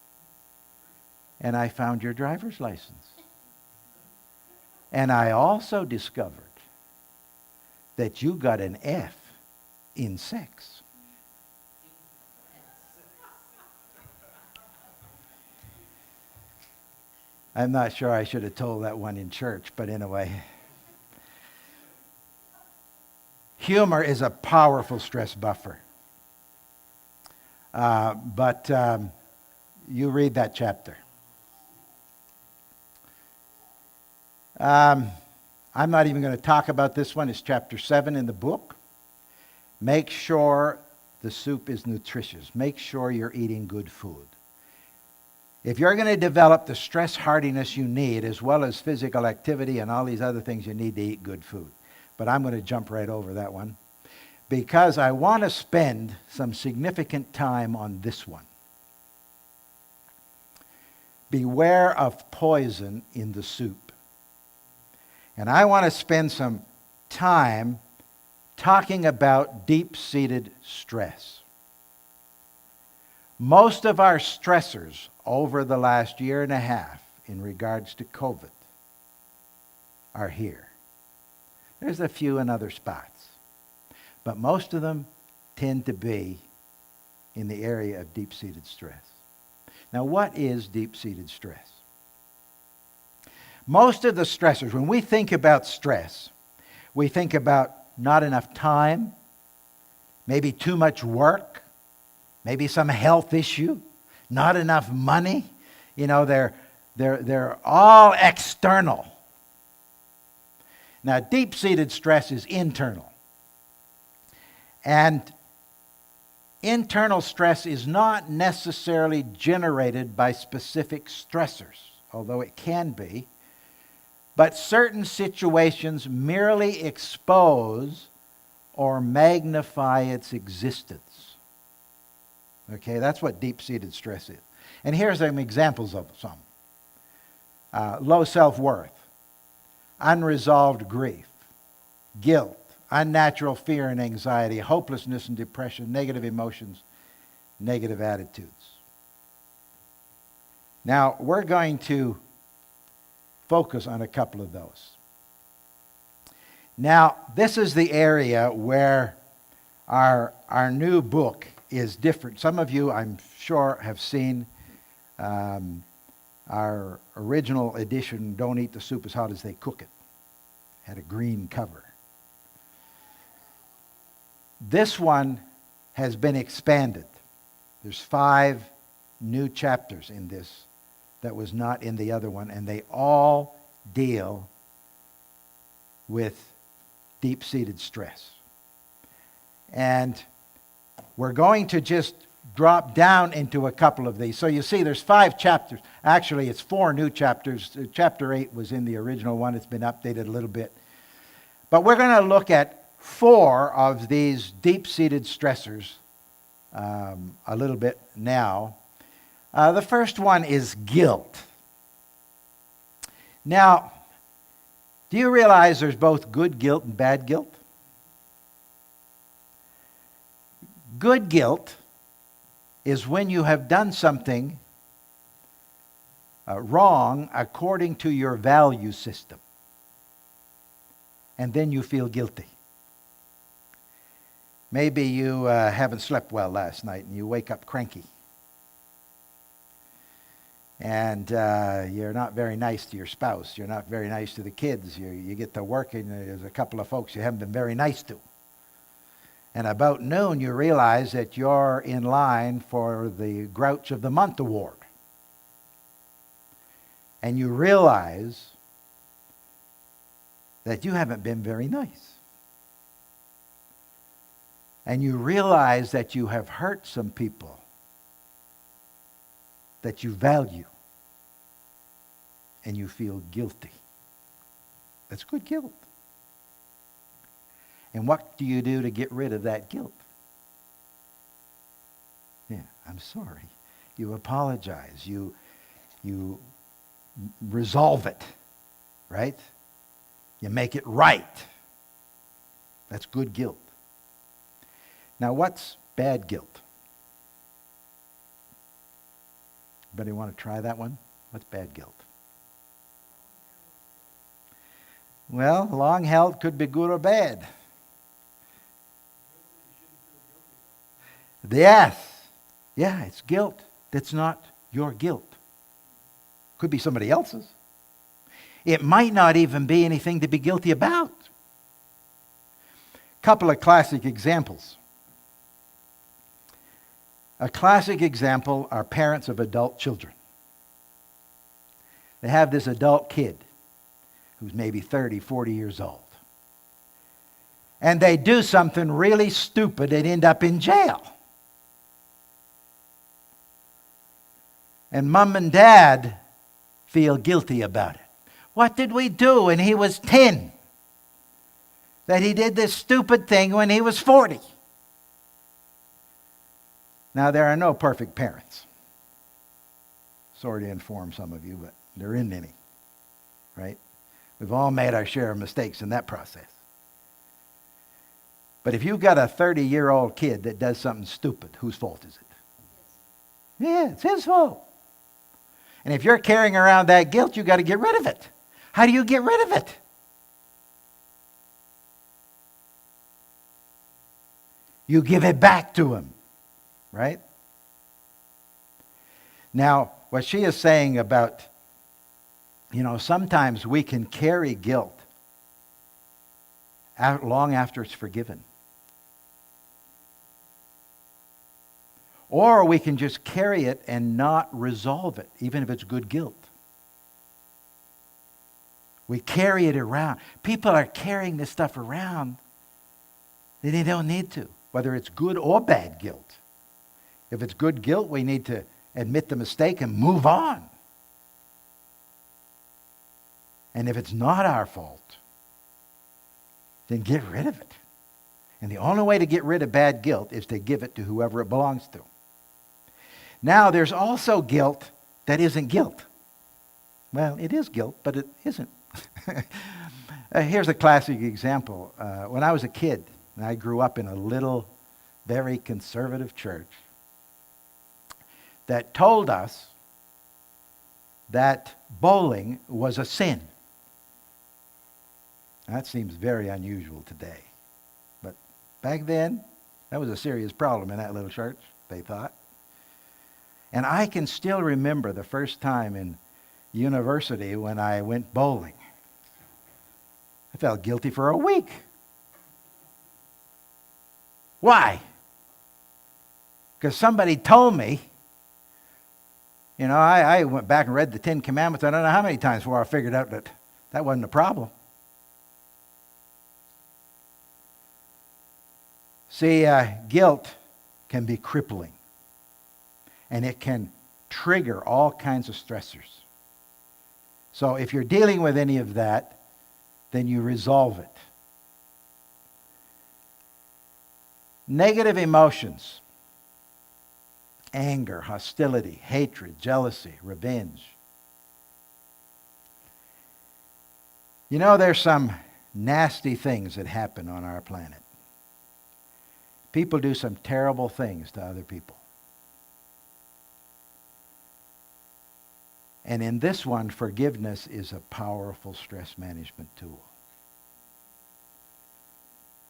and I found your driver's license. And I also discovered that you got an F in sex." I'm not sure I should have told that one in church, but anyway. Humor is a powerful stress buffer. But you read that chapter. I'm not even going to talk about this one. It's chapter 7 in the book. Make sure the soup is nutritious. Make sure you're eating good food. If you're going to develop the stress hardiness you need, as well as physical activity and all these other things, you need to eat good food. But I'm going to jump right over that one because I want to spend some significant time on this one. Beware of poison in the soup. And I want to spend some time talking about deep-seated stress. Most of our stressors over the last year and a half in regards to COVID are here. There's a few in other spots, but most of them tend to be in the area of deep-seated stress. Now, what is deep-seated stress? Most of the stressors, when we think about stress, we think about not enough time, maybe too much work, maybe some health issue, not enough money. You know, they're all external. Now, deep-seated stress is internal. And internal stress is not necessarily generated by specific stressors, although it can be. But certain situations merely expose or magnify its existence. Okay, that's what deep-seated stress is. And here's some examples of some. Low self-worth, unresolved grief, guilt, unnatural fear and anxiety, hopelessness and depression, negative emotions, negative attitudes. Now, we're going to focus on a couple of those. Now, this is the area where our new book is different. Some of you, I'm sure, have seen our original edition, Don't Eat the Soup as Hot as They Cook It. Had a green cover. This one has been expanded. There's 5 new chapters in this that was not in the other one, and they all deal with deep-seated stress. And we're going to just drop down into a couple of these. So you see there's 5 chapters. Actually, it's 4 new chapters. Chapter 8 was in the original one. It's been updated a little bit. But we're going to look at 4 of these deep-seated stressors a little bit now. The first one is guilt. Now, do you realize there's both good guilt and bad guilt? Good guilt is when you have done something wrong according to your value system, and then you feel guilty. Maybe you haven't slept well last night and you wake up cranky. And you're not very nice to your spouse. You're not very nice to the kids. You get to work and there's a couple of folks you haven't been very nice to. And about noon you realize that you're in line for the Grouch of the Month award. And you realize that you haven't been very nice. And you realize that you have hurt some people that you value. And you feel guilty. That's good guilt. And what do you do to get rid of that guilt? Yeah, I'm sorry. You apologize. You resolve it, right? You make it right. That's good guilt. Now, what's bad guilt? Anybody want to try that one? What's bad guilt? Well, long held could be good or bad. Yes. Yeah, it's guilt. That's not your guilt. Could be somebody else's. It might not even be anything to be guilty about. Couple of classic examples. A classic example are parents of adult children. They have this adult kid who's maybe 30, 40 years old. And they do something really stupid and end up in jail. And mom and dad feel guilty about it. What did we do when he was 10? That he did this stupid thing when he was 40. Now, there are no perfect parents. Sorry to inform some of you, but there isn't any, right? We've all made our share of mistakes in that process. But if you've got a 30-year-old kid that does something stupid, whose fault is it? Yeah, it's his fault. And if you're carrying around that guilt, you've got to get rid of it. How do you get rid of it? You give it back to him, right? Now, what she is saying about, sometimes we can carry guilt long after it's forgiven. Or we can just carry it and not resolve it, even if it's good guilt. We carry it around. People are carrying this stuff around that they don't need to, whether it's good or bad guilt. If it's good guilt, we need to admit the mistake and move on. And if it's not our fault, then get rid of it. And the only way to get rid of bad guilt is to give it to whoever it belongs to. Now, there's also guilt that isn't guilt. Well, it is guilt, but it isn't. Here's a classic example. When I was a kid, and I grew up in a little, very conservative church that told us that bowling was a sin. That seems very unusual today. But back then, that was a serious problem in that little church, they thought. And I can still remember the first time in university when I went bowling. I felt guilty for a week. Why? Because somebody told me, I went back and read the Ten Commandments I don't know how many times before I figured out that that wasn't a problem. See, guilt can be crippling. And it can trigger all kinds of stressors. So if you're dealing with any of that, then you resolve it. Negative emotions anger, hostility, hatred, jealousy, revenge. You know, there's some nasty things that happen on our planet. People do some terrible things to other people. And in this one, forgiveness is a powerful stress management tool.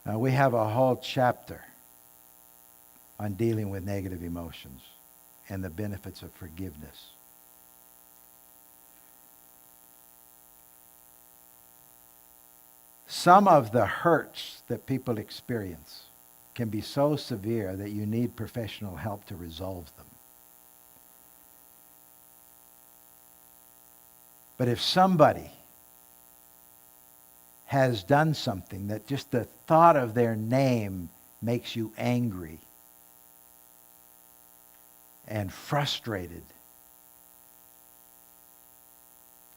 Now, we have a whole chapter on dealing with negative emotions and the benefits of forgiveness. Some of the hurts that people experience can be so severe that you need professional help to resolve them. But if somebody has done something that just the thought of their name makes you angry and frustrated,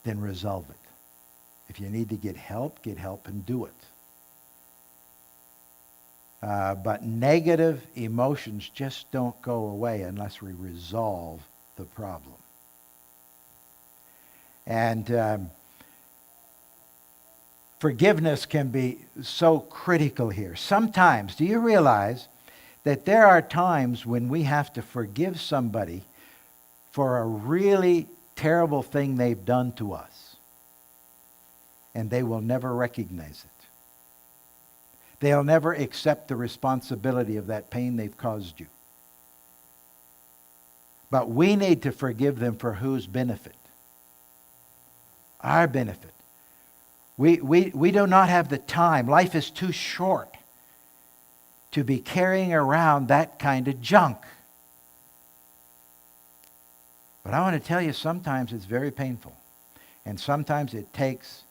then resolve it. If you need to get help and do it. But negative emotions just don't go away unless we resolve the problem. And forgiveness can be so critical here. Sometimes, do you realize that there are times when we have to forgive somebody for a really terrible thing they've done to us, and they will never recognize it. They'll never accept the responsibility of that pain they've caused you. But we need to forgive them for whose benefit? Our benefit. We do not have the time. Life is too short to be carrying around that kind of junk. But I want to tell you, sometimes it's very painful. And sometimes it takes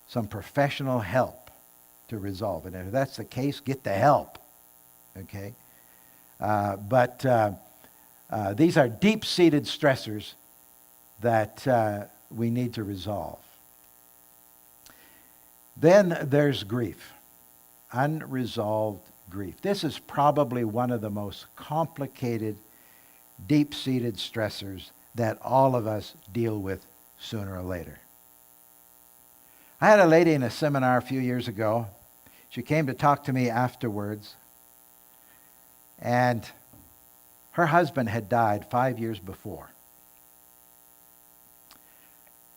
some professional help to resolve it. And if that's the case, get the help. Okay? But these are deep-seated stressors that we need to resolve. Then there's grief. Unresolved grief. This is probably one of the most complicated, deep-seated stressors that all of us deal with sooner or later. I had a lady in a seminar a few years ago. She came to talk to me afterwards. And her husband had died 5 years before.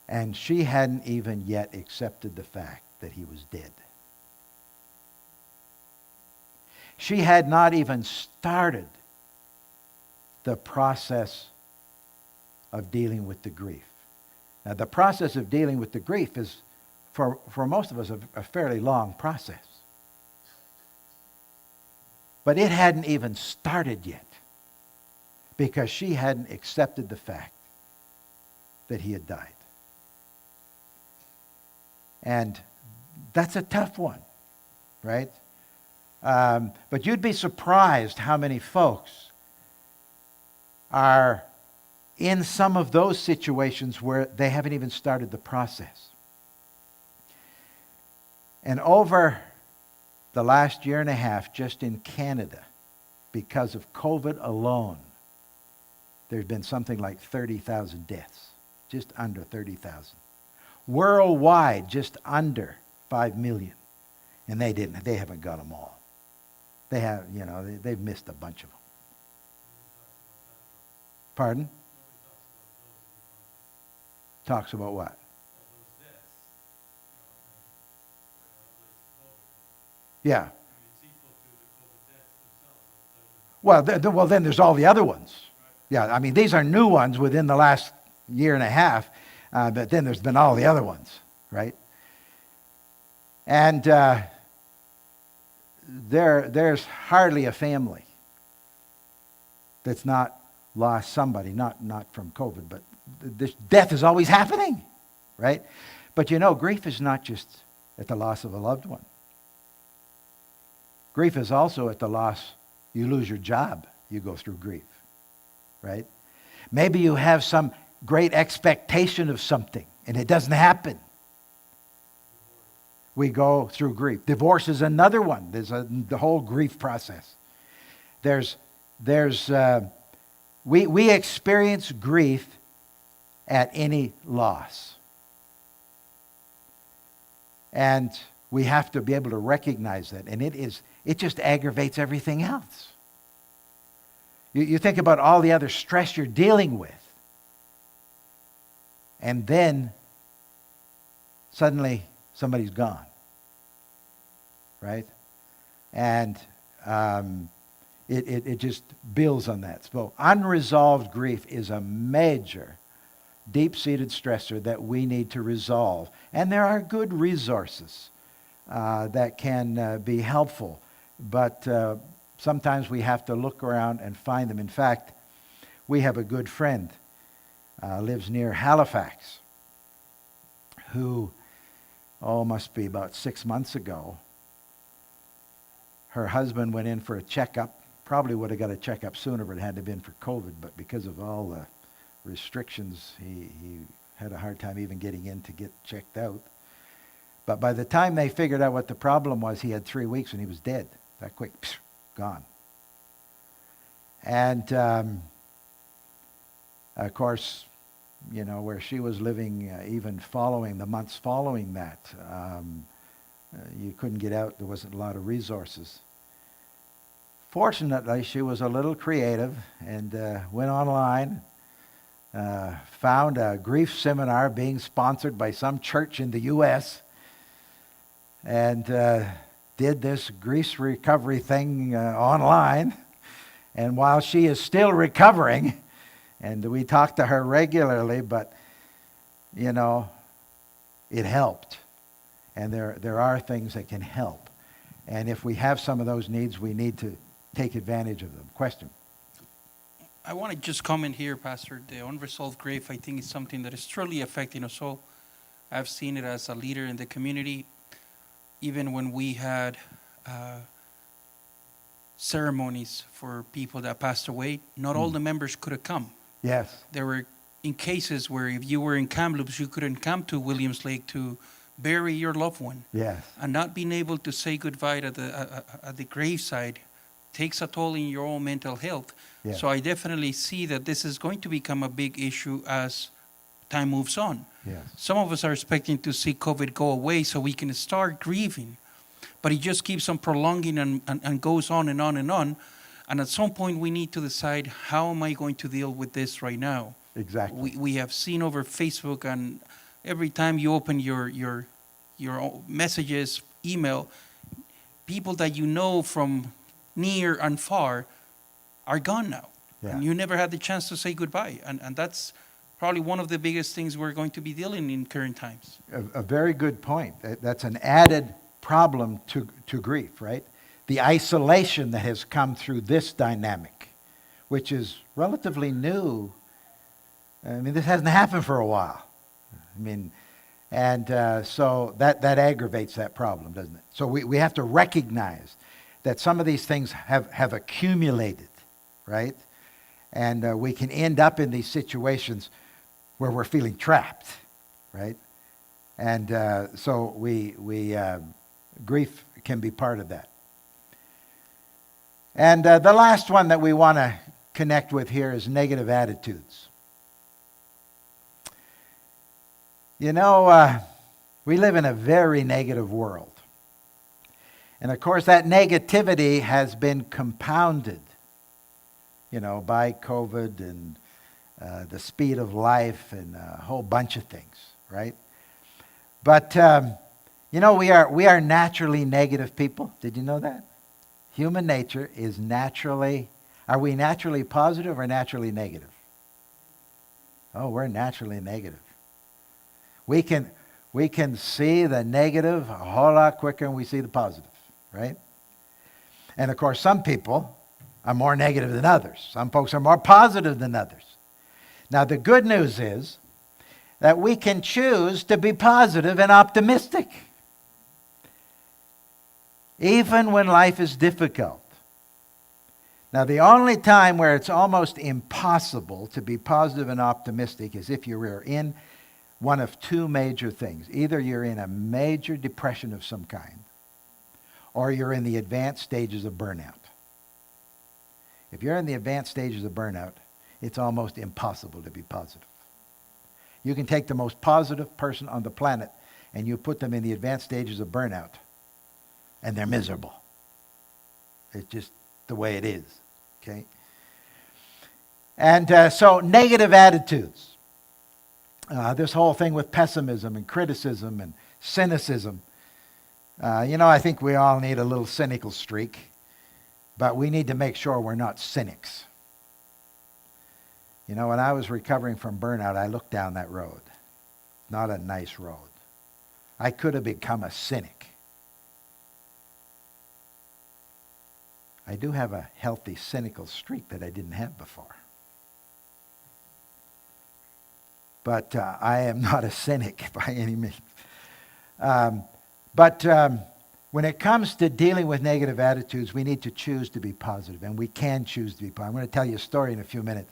And she hadn't even yet accepted the fact that he was dead. She had not even started the process of dealing with the grief. Now, the process of dealing with the grief is, for most of us, a fairly long process. But it hadn't even started yet because she hadn't accepted the fact that he had died. And that's a tough one, right? But you'd be surprised how many folks are in some of those situations where they haven't even started the process. And over the last year and a half, just in Canada, because of COVID alone, there's been something like 30,000 deaths, just under 30,000. Worldwide, just under 5 million. And they haven't got them all. They have, they've missed a bunch of them. Pardon? Talks about what? Yeah. Well, then there's all the other ones. Yeah, I mean, these are new ones within the last year and a half, but then there's been all the other ones, right? And there's hardly a family that's not lost somebody, not from COVID, but this death is always happening, right? But grief is not just at the loss of a loved one. Grief is also at the loss, you lose your job, you go through grief, right? Maybe you have some great expectation of something and it doesn't happen. We go through grief. Divorce is another one. There's the whole grief process. There's We experience grief at any loss. And we have to be able to recognize that. And it just aggravates everything else. You think about all the other stress you're dealing with. And then suddenly somebody's gone. Right? And it just builds on that. So unresolved grief is a major deep-seated stressor that we need to resolve. And there are good resources that can be helpful. But sometimes we have to look around and find them. In fact, we have a good friend, lives near Halifax, who, must be about 6 months ago, her husband went in for a checkup. Probably would have got a checkup sooner if it had to been for COVID, but because of all the restrictions, he had a hard time even getting in to get checked out. But by the time they figured out what the problem was, he had 3 weeks and he was dead. That quick, gone. And of course, where she was living, even following the months following that, you couldn't get out. There wasn't a lot of resources. Fortunately, she was a little creative and went online, found a grief seminar being sponsored by some church in the U.S., and did this grief recovery thing online. And while she is still recovering, and we talk to her regularly, but, it helped. And there are things that can help. And if we have some of those needs, we need to take advantage of them. Question? I want to just comment here, Pastor. The unresolved grief, I think, is something that is truly affecting us all. I've seen it as a leader in the community. Even when we had ceremonies for people that passed away, not all the members could have come. Yes. There were in cases where if you were in Kamloops, you couldn't come to Williams Lake to bury your loved one. Yes. And not being able to say goodbye at the graveside takes a toll in your own mental health. Yes. So I definitely see that this is going to become a big issue as time moves on. Yes. Some of us are expecting to see COVID go away so we can start grieving. But it just keeps on prolonging and goes on and on and on. And at some point we need to decide, how am I going to deal with this right now? Exactly. We have seen over Facebook, and every time you open your messages, email, people that you know from near and far are gone now. Yeah. And you never had the chance to say goodbye. And that's probably one of the biggest things we're going to be dealing in current times. A very good point. That's an added problem to grief, right? The isolation that has come through this dynamic, which is relatively new. I mean, this hasn't happened for a while. So that aggravates that problem, doesn't it? So we have to recognize that some of these things have accumulated, right? And we can end up in these situations where we're feeling trapped, right? And so grief can be part of that. And the last one that we want to connect with here is negative attitudes. We live in a very negative world. And of course, that negativity has been compounded, by COVID and the speed of life and a whole bunch of things, right? But, we are naturally negative people. Did you know that? Human nature is naturally, are we naturally positive or naturally negative? Oh, we're naturally negative. We can see the negative a whole lot quicker than we see the positive, right? And of course, some people are more negative than others. Some folks are more positive than others. Now, the good news is that we can choose to be positive and optimistic, even when life is difficult. Now, the only time where it's almost impossible to be positive and optimistic is if you are in one of two major things. Either you're in a major depression of some kind, or you're in the advanced stages of burnout. If you're in the advanced stages of burnout, it's almost impossible to be positive. You can take the most positive person on the planet and you put them in the advanced stages of burnout, and they're miserable. It's just the way it is, okay? And so negative attitudes. This whole thing with pessimism and criticism and cynicism. I think we all need a little cynical streak, but we need to make sure we're not cynics. When I was recovering from burnout, I looked down that road. Not a nice road. I could have become a cynic. I do have a healthy cynical streak that I didn't have before. But I am not a cynic by any means. But when it comes to dealing with negative attitudes, we need to choose to be positive, and we can choose to be positive. I'm going to tell you a story in a few minutes,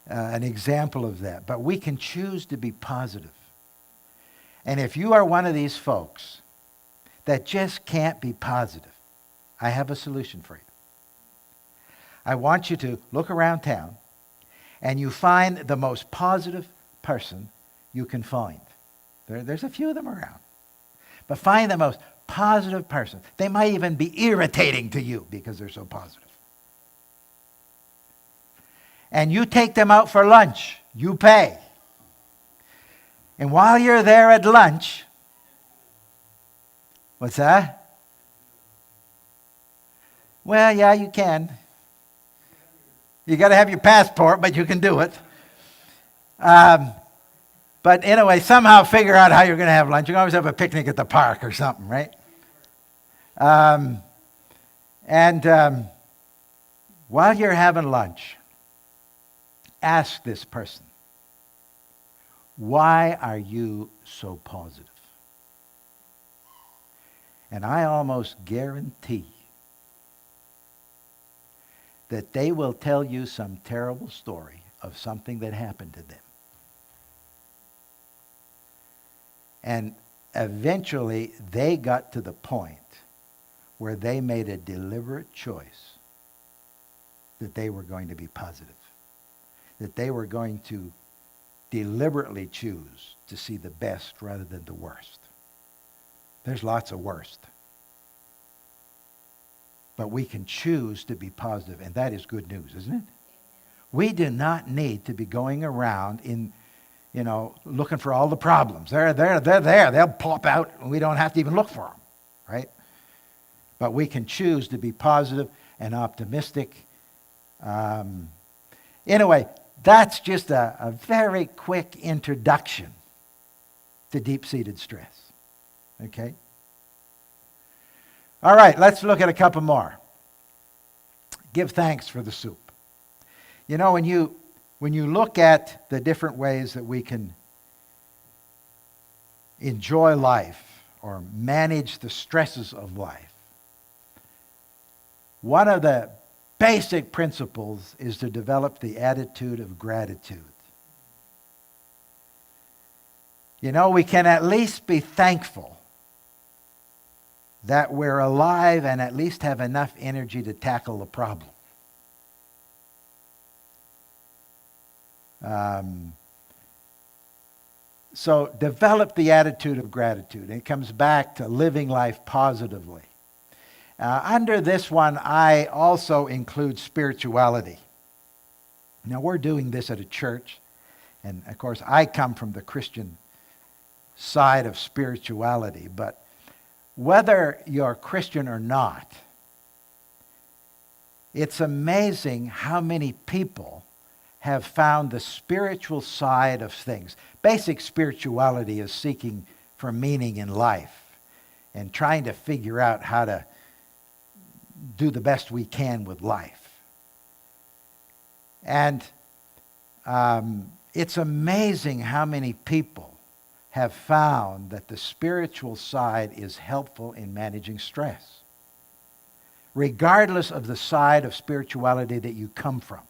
an example of that. But we can choose to be positive. And if you are one of these folks that just can't be positive, I have a solution for you. I want you to look around town and you find the most positive person you can find. There's a few of them around. But find the most positive person. They might even be irritating to you because they're so positive. And you take them out for lunch. You pay. And while you're there at lunch, what's that? Well, yeah, you can. You got to have your passport, but you can do it. But anyway, somehow figure out how you're going to have lunch. You can always have a picnic at the park or something, right? While you're having lunch, ask this person, why are you so positive? And I almost guarantee that they will tell you some terrible story of something that happened to them. And eventually they got to the point where they made a deliberate choice that they were going to be positive, that they were going to deliberately choose to see the best rather than the worst. There's lots of worst. But we can choose to be positive, and that is good news, isn't it? We do not need to be going around looking for all the problems. They're there. They'll pop out, and we don't have to even look for them, right? But we can choose to be positive and optimistic. Anyway, that's just a very quick introduction to deep-seated stress, okay? All right, let's look at a couple more. Give thanks for the soup. When you look at the different ways that we can enjoy life or manage the stresses of life, one of the basic principles is to develop the attitude of gratitude. We can at least be thankful that we're alive and at least have enough energy to tackle the problem. So develop the attitude of gratitude. It comes back to living life positively. Under this one, I also include spirituality. Now, we're doing this at a church, and of course, I come from the Christian side of spirituality, but whether you're Christian or not, it's amazing how many people have found the spiritual side of things. Basic spirituality is seeking for meaning in life and trying to figure out how to do the best we can with life. And it's amazing how many people have found that the spiritual side is helpful in managing stress, regardless of the side of spirituality that you come from.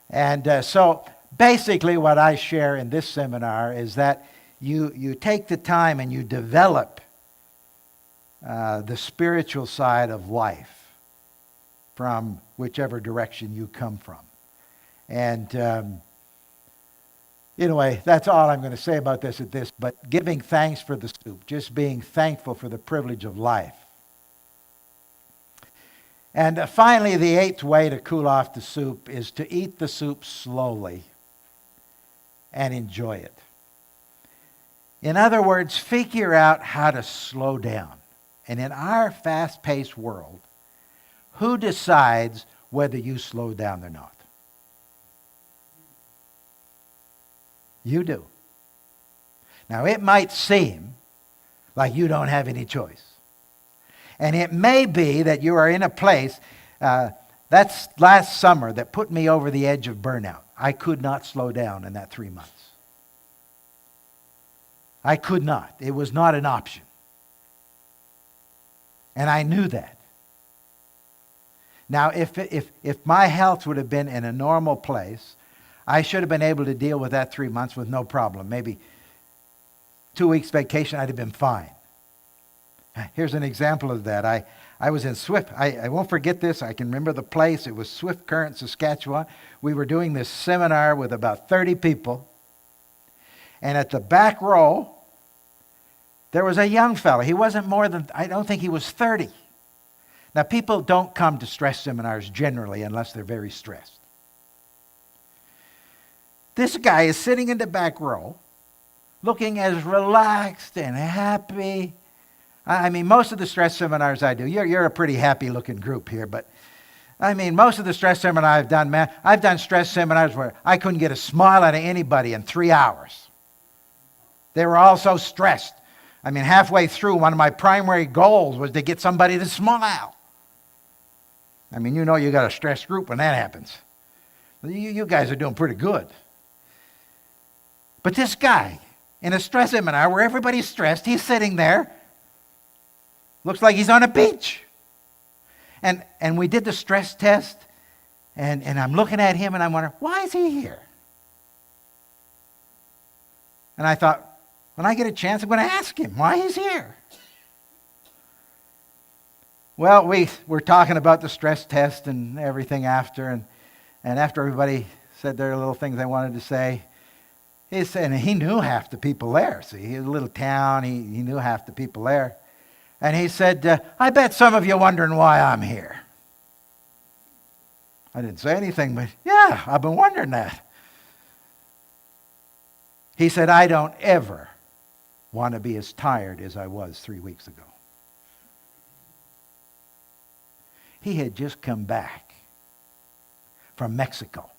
And so basically what I share in this seminar is that you take the time and you develop the spiritual side of life from whichever direction you come from. And anyway, that's all I'm going to say about this but giving thanks for the soup, just being thankful for the privilege of life. And finally, the 8th way to cool off the soup is to eat the soup slowly and enjoy it. In other words, figure out how to slow down. And in our fast-paced world, who decides whether you slow down or not? You do. Now, it might seem like you don't have any choice. And it may be that you are in a place, that's last summer, that put me over the edge of burnout. I could not slow down in that 3 months. I could not. It was not an option. And I knew that. Now, if my health would have been in a normal place, I should have been able to deal with that 3 months with no problem. Maybe 2 weeks vacation, I'd have been fine. Here's an example of that. I was in Swift. I won't forget this. I can remember the place. It was Swift Current, Saskatchewan. We were doing this seminar with about 30 people. And at the back row, there was a young fellow. He wasn't more than, I don't think he was 30. Now, people don't come to stress seminars generally unless they're very stressed. This guy is sitting in the back row, looking as relaxed and happy. I mean, most of the stress seminars I do, you're a pretty happy-looking group here, but I mean, most of the stress seminars I've done, man, I've done stress seminars where I couldn't get a smile out of anybody in 3 hours. They were all so stressed. I mean, halfway through, one of my primary goals was to get somebody to smile. I mean, you know you got a stressed group when that happens. You guys are doing pretty good. But this guy, in a stress seminar where everybody's stressed, he's sitting there, looks like he's on a beach. And we did the stress test, and I'm looking at him, and I'm wondering, why is he here? And I thought, when I get a chance, I'm going to ask him why he's here. Well, we were talking about the stress test and everything after, and after everybody said their little things they wanted to say, he said, and he knew half the people there. See, he was a little town, he knew half the people there. And he said, I bet some of you are wondering why I'm here. I didn't say anything, but yeah, I've been wondering that. He said, I don't ever want to be as tired as I was 3 weeks ago. He had just come back from Mexico.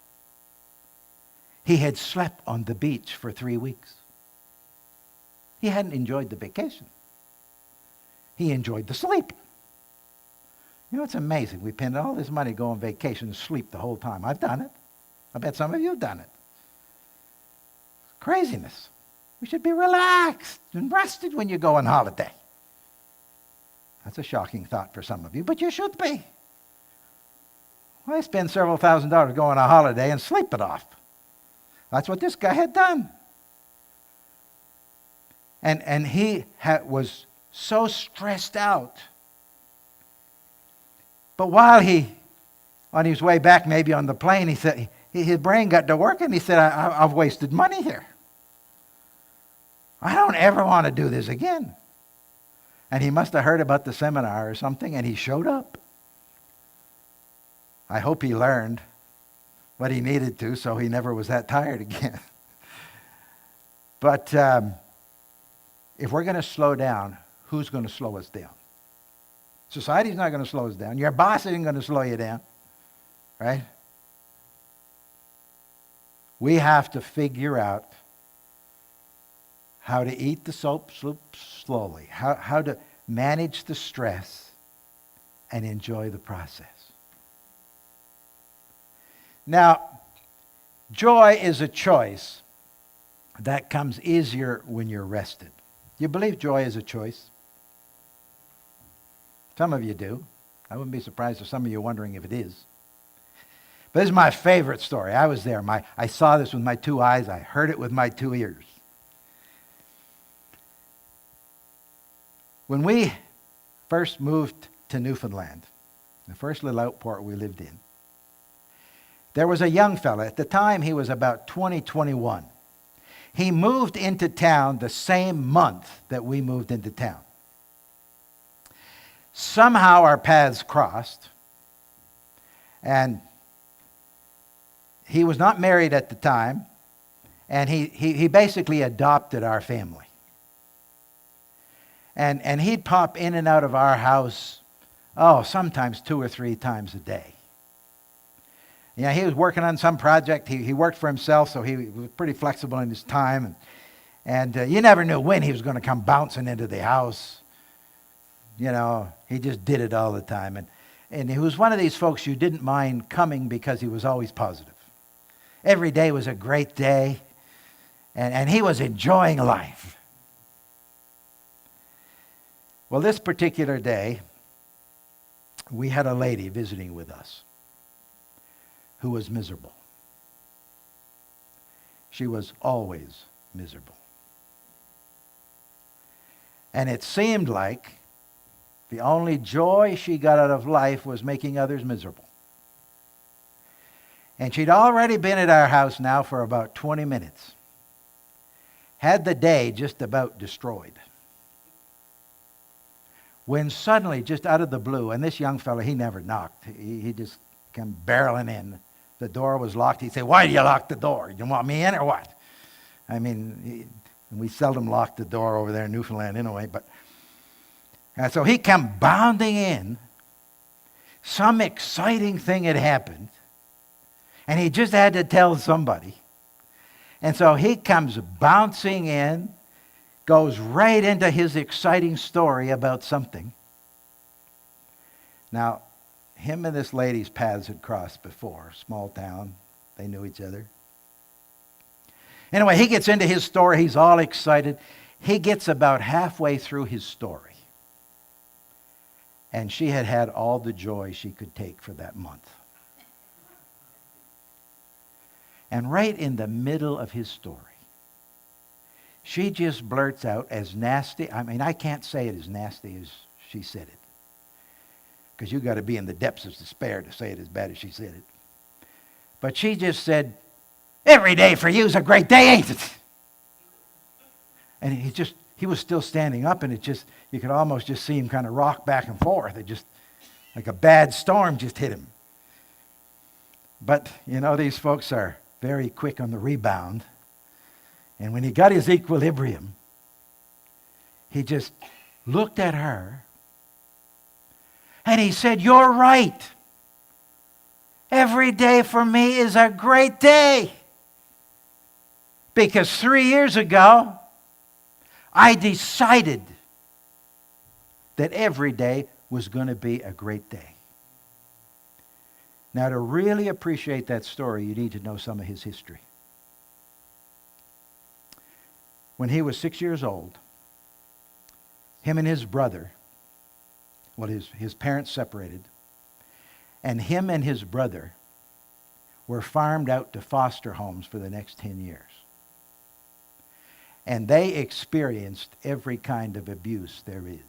He had slept on the beach for 3 weeks. He hadn't enjoyed the vacation. He enjoyed the sleep. You know, it's amazing. We spend all this money to go on vacation and sleep the whole time. I've done it. I bet some of you have done it. Craziness. We should be relaxed and rested when you go on holiday. That's a shocking thought for some of you, but you should be. Why spend several $1,000s going on a holiday and sleep it off? That's what this guy had done. And he was so stressed out. But while on his way back, maybe on the plane, he said, his brain got to work, and he said, I've wasted money here. I don't ever want to do this again. And he must have heard about the seminar or something, and he showed up. I hope he learned what he needed to, so he never was that tired again. But if we're going to slow down, who's going to slow us down? Society's not going to slow us down. Your boss isn't going to slow you down, right? We have to figure out how to eat the soup slowly, how to manage the stress and enjoy the process. Now, joy is a choice that comes easier when you're rested. You believe joy is a choice? Some of you do. I wouldn't be surprised if some of you are wondering if it is. But this is my favorite story. I was there. I saw this with my 2 eyes. I heard it with my 2 ears. When we first moved to Newfoundland, the first little outport we lived in, there was a young fella. At the time, he was about 20, 21. He moved into town the same month that we moved into town. Somehow our paths crossed, and he was not married at the time, and he basically adopted our family. And he'd pop in and out of our house, sometimes 2 or 3 times a day. Yeah, he was working on some project. He worked for himself, so he was pretty flexible in his time. And you never knew when he was going to come bouncing into the house. You know, he just did it all the time. And he was one of these folks you didn't mind coming because he was always positive. Every day was a great day, and he was enjoying life. Well, this particular day, we had a lady visiting with us who was miserable. She was always miserable. And it seemed like the only joy she got out of life was making others miserable. And she'd already been at our house now for about 20 minutes. Had the day just about destroyed. When suddenly, just out of the blue, and this young fella, he never knocked. He just came barreling in. The door was locked. He'd say, "Why do you lock the door? You want me in or what?" I mean, we seldom lock the door over there in Newfoundland anyway. And so he came bounding in. Some exciting thing had happened. And he just had to tell somebody. And so he comes bouncing in, goes right into his exciting story about something. Now, him and this lady's paths had crossed before. Small town. They knew each other. Anyway, he gets into his story. He's all excited. He gets about halfway through his story. And she had had all the joy she could take for that month. And right in the middle of his story, she just blurts out as nasty. I mean, I can't say it as nasty as she said it. Because you got to be in the depths of despair to say it as bad as she said it. But she just said, "Every day for you is a great day, ain't it?" And he was still standing up, and you could almost just see him kind of rock back and forth. It just, like a bad storm just hit him. But, these folks are very quick on the rebound. And when he got his equilibrium, he just looked at her and he said, "You're right. Every day for me is a great day. Because 3 years ago, I decided that every day was going to be a great day." Now, to really appreciate that story, you need to know some of his history. When he was 6 years old, him and his brother, his parents separated, and him and his brother were farmed out to foster homes for the next 10 years. And they experienced every kind of abuse there is.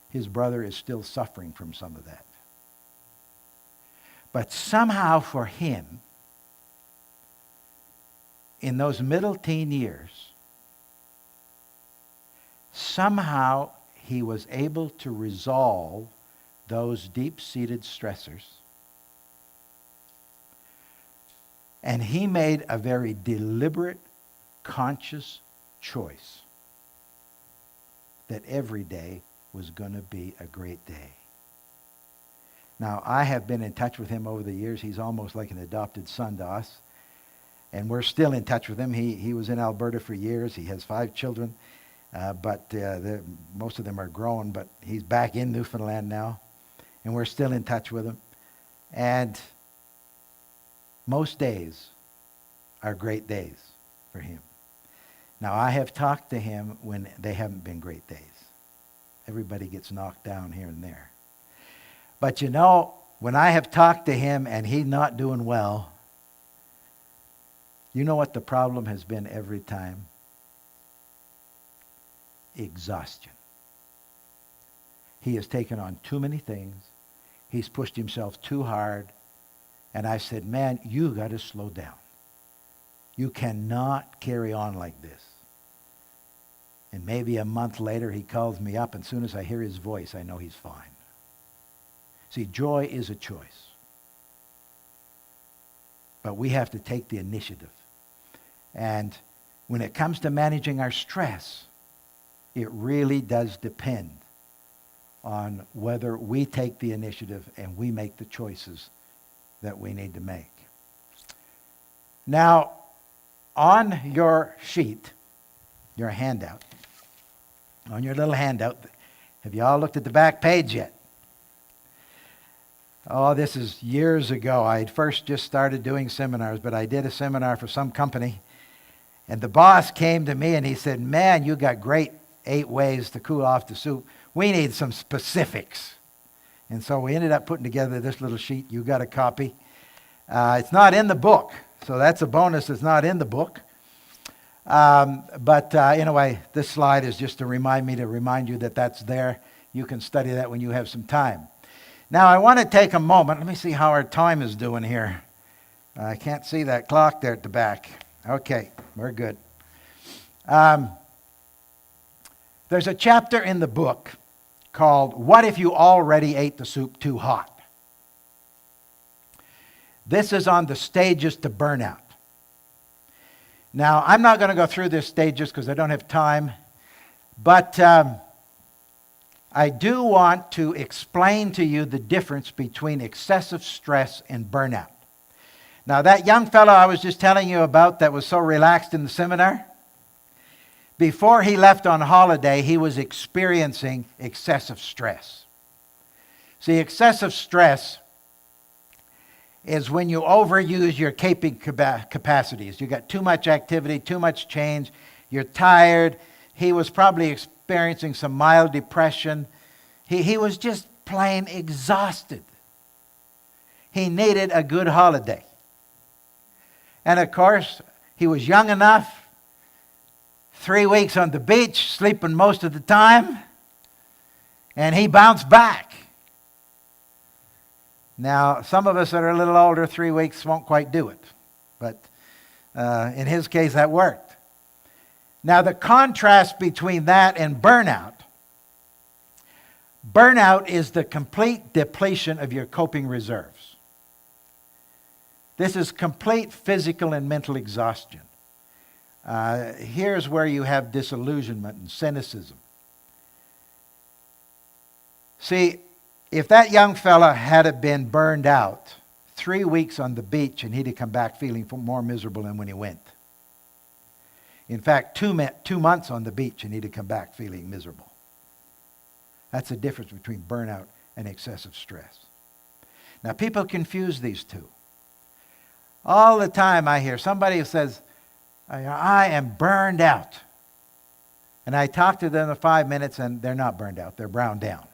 His brother is still suffering from some of that. But somehow for him, in those middle teen years, somehow he was able to resolve those deep-seated stressors. And he made a very deliberate, conscious choice that every day was going to be a great day. Now, I have been in touch with him over the years. He's almost like an adopted son to us. And we're still in touch with him. He was in Alberta for years. He has 5 children. But most of them are grown. But he's back in Newfoundland now. And we're still in touch with him. And most days are great days for him. Now, I have talked to him when they haven't been great days. Everybody gets knocked down here and there. But when I have talked to him and he's not doing well, you know what the problem has been every time? Exhaustion. He has taken on too many things. He's pushed himself too hard. And I said, man, you got to slow down. You cannot carry on like this. And maybe a month later, he calls me up, and as soon as I hear his voice, I know he's fine. See, joy is a choice. But we have to take the initiative. And when it comes to managing our stress, it really does depend on whether we take the initiative and we make the choices that we need to make. Now, on your sheet, your handout, on your little handout, have you all looked at the back page yet? Oh, this is years ago. I had first just started doing seminars, but I did a seminar for some company. And the boss came to me and he said, man, you got great 8 ways to cool off the soup. We need some specifics. And so we ended up putting together this little sheet. You got a copy. It's not in the book, so that's a bonus. It's not in the book. But anyway, this slide is just to remind you that that's there. You can study that when you have some time. Now, I want to take a moment. Let me see how our time is doing here. I can't see that clock there at the back. Okay, we're good. There's a chapter in the book called, What If You Already Ate the Soup Too Hot? This is on the stages to burnout. Now, I'm not going to go through these stages because I don't have time, but I do want to explain to you the difference between excessive stress and burnout. Now, that young fellow I was just telling you about that was so relaxed in the seminar, before he left on holiday, he was experiencing excessive stress. See, excessive stress is when you overuse your coping capacities. You got too much activity, too much change, you're tired. He was probably experiencing some mild depression. He was just plain exhausted. He needed a good holiday. And of course, he was young enough, 3 weeks on the beach, sleeping most of the time, and he bounced back. Now, some of us that are a little older, 3 weeks won't quite do it. But in his case, that worked. Now, the contrast between that and burnout. Burnout is the complete depletion of your coping reserves. This is complete physical and mental exhaustion. Here's where you have disillusionment and cynicism. See, if that young fella had been burned out 3 weeks on the beach, and he'd have come back feeling more miserable than when he went. In fact, 2 months on the beach, and he'd have come back feeling miserable. That's the difference between burnout and excessive stress. Now, people confuse these two. All the time I hear somebody who says, I am burned out. And I talk to them in 5 minutes, and they're not burned out. They're browned down.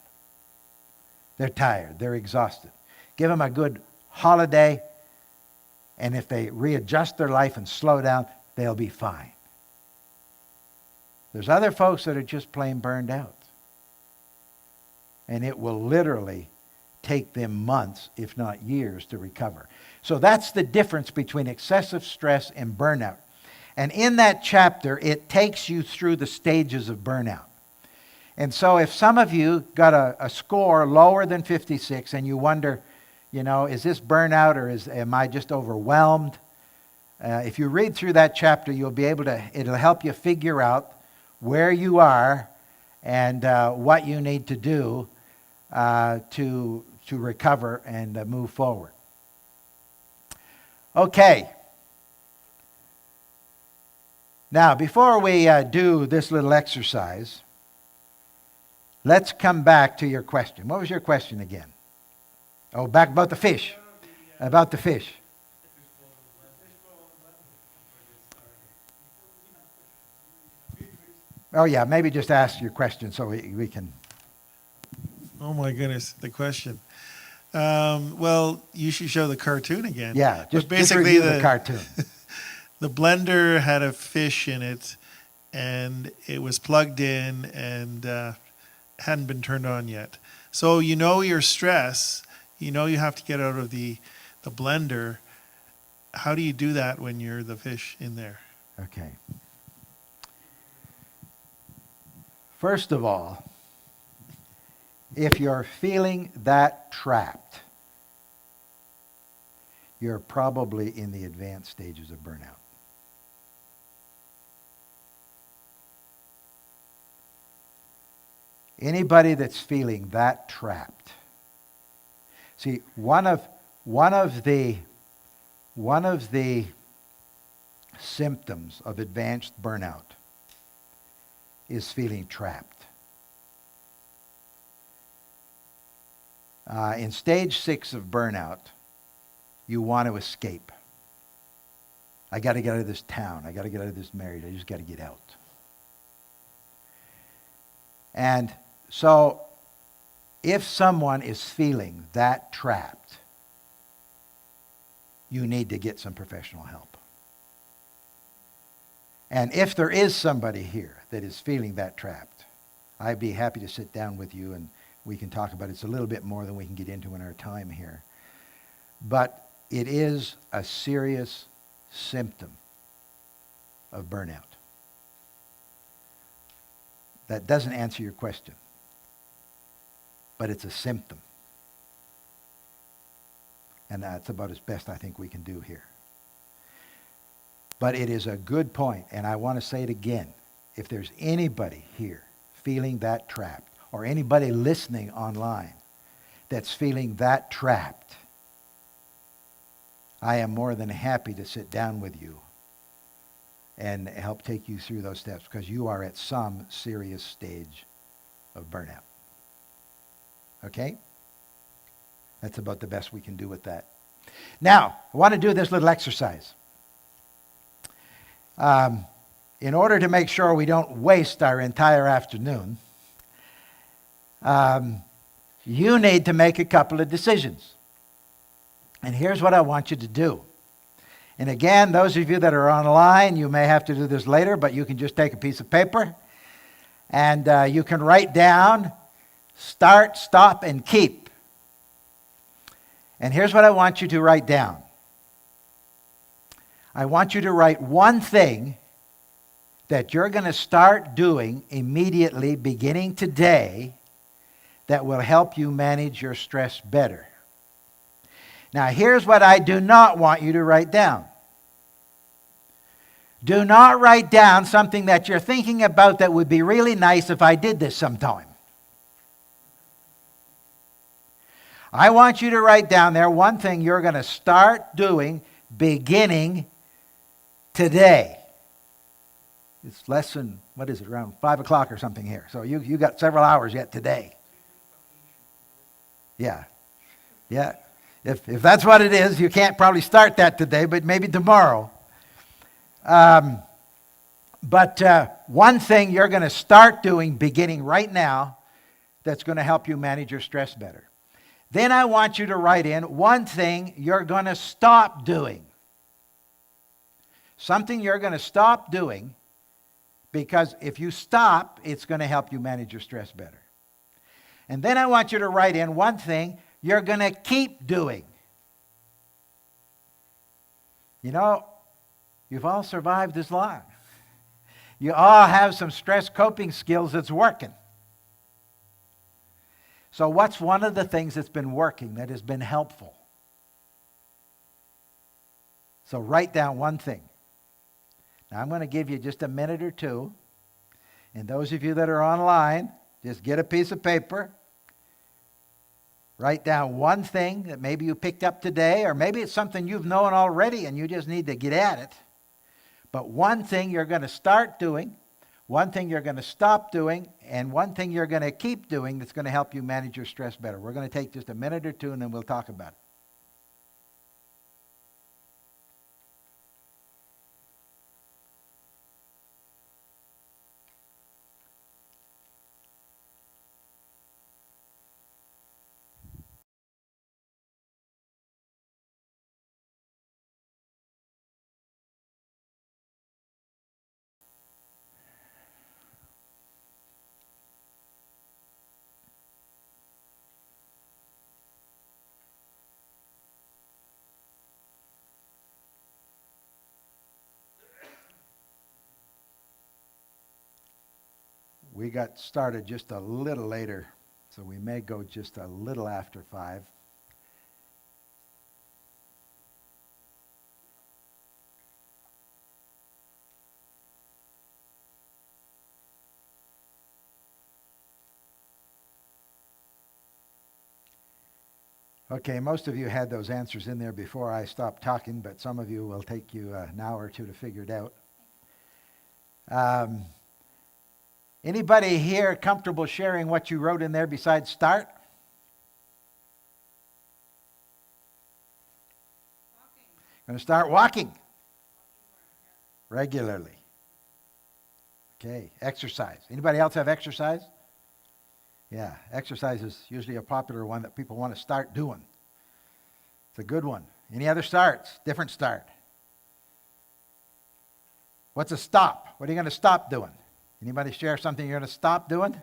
They're tired. They're exhausted. Give them a good holiday, and if they readjust their life and slow down, they'll be fine. There's other folks that are just plain burned out. And it will literally take them months, if not years, to recover. So that's the difference between excessive stress and burnout. And in that chapter, it takes you through the stages of burnout. And so if some of you got a score lower than 56 and you wonder, is this burnout or am I just overwhelmed? If you read through that chapter, you'll be able to, it'll help you figure out where you are and what you need to do to recover and move forward. Okay. Now, before we do this little exercise, let's come back to your question. What was your question again? Oh, back about the fish. About the fish. Oh, yeah, maybe just ask your question so we can. Oh my goodness, the question. Well, you should show the cartoon again. Yeah, just basically review the cartoon. The blender had a fish in it, and it was plugged in and hadn't been turned on yet. So your stress You know you have to get out of the blender. How do you do that when you're the fish in there? Okay. First of all, if you're feeling that trapped, you're probably in the advanced stages of burnout. Anybody that's feeling that trapped. See, one of the symptoms of advanced burnout is feeling trapped. In stage 6 of burnout, you want to escape. I got to get out of this town. I got to get out of this marriage. I just got to get out. And so, if someone is feeling that trapped, you need to get some professional help. And if there is somebody here that is feeling that trapped, I'd be happy to sit down with you and we can talk about it. It's a little bit more than we can get into in our time here. But it is a serious symptom of burnout. That doesn't answer your question, but it's a symptom. And that's about as best I think we can do here. But it is a good point, and I want to say it again. If there's anybody here feeling that trapped, or anybody listening online that's feeling that trapped, I am more than happy to sit down with you and help take you through those steps, because you are at some serious stage of burnout. Okay? That's about the best we can do with that. Now, I want to do this little exercise. In order to make sure we don't waste our entire afternoon, you need to make a couple of decisions. And here's what I want you to do. And again, those of you that are online, you may have to do this later, but you can just take a piece of paper and you can write down start, stop, and keep. And here's what I want you to write down. I want you to write one thing that you're going to start doing immediately beginning today that will help you manage your stress better. Now, here's what I do not want you to write down. Do not write down something that you're thinking about that would be really nice if I did this sometime. I want you to write down there one thing you're going to start doing beginning today. It's less than, what is it, around 5 o'clock or something here. So you got several hours yet today. Yeah. Yeah. If that's what it is, you can't probably start that today, but maybe tomorrow. But one thing you're going to start doing beginning right now that's going to help you manage your stress better. Then I want you to write in one thing you're going to stop doing. Something you're going to stop doing, because if you stop, it's going to help you manage your stress better. And then I want you to write in one thing you're going to keep doing. You know, you've all survived this long. You all have some stress coping skills that's working. So what's one of the things that's been working, that has been helpful? So write down one thing. Now I'm going to give you just a minute or two. And those of you that are online, just get a piece of paper. Write down one thing that maybe you picked up today, or maybe it's something you've known already and you just need to get at it. But one thing you're going to start doing, one thing you're going to stop doing, and one thing you're going to keep doing that's going to help you manage your stress better. We're going to take just a minute or two and then we'll talk about it. we got started just a little later, so we may go just a little after 5. Okay, most of you had those answers in there before I stopped talking, but some of you will take you an hour or two to figure it out. Anybody here comfortable sharing what you wrote in there besides start? Going to start walking regularly. Okay, exercise. Anybody else have exercise? Yeah, exercise is usually a popular one that people want to start doing. It's a good one. Any other starts? Different start. What's a stop? What are you going to stop doing? Anybody share something you're going to stop doing?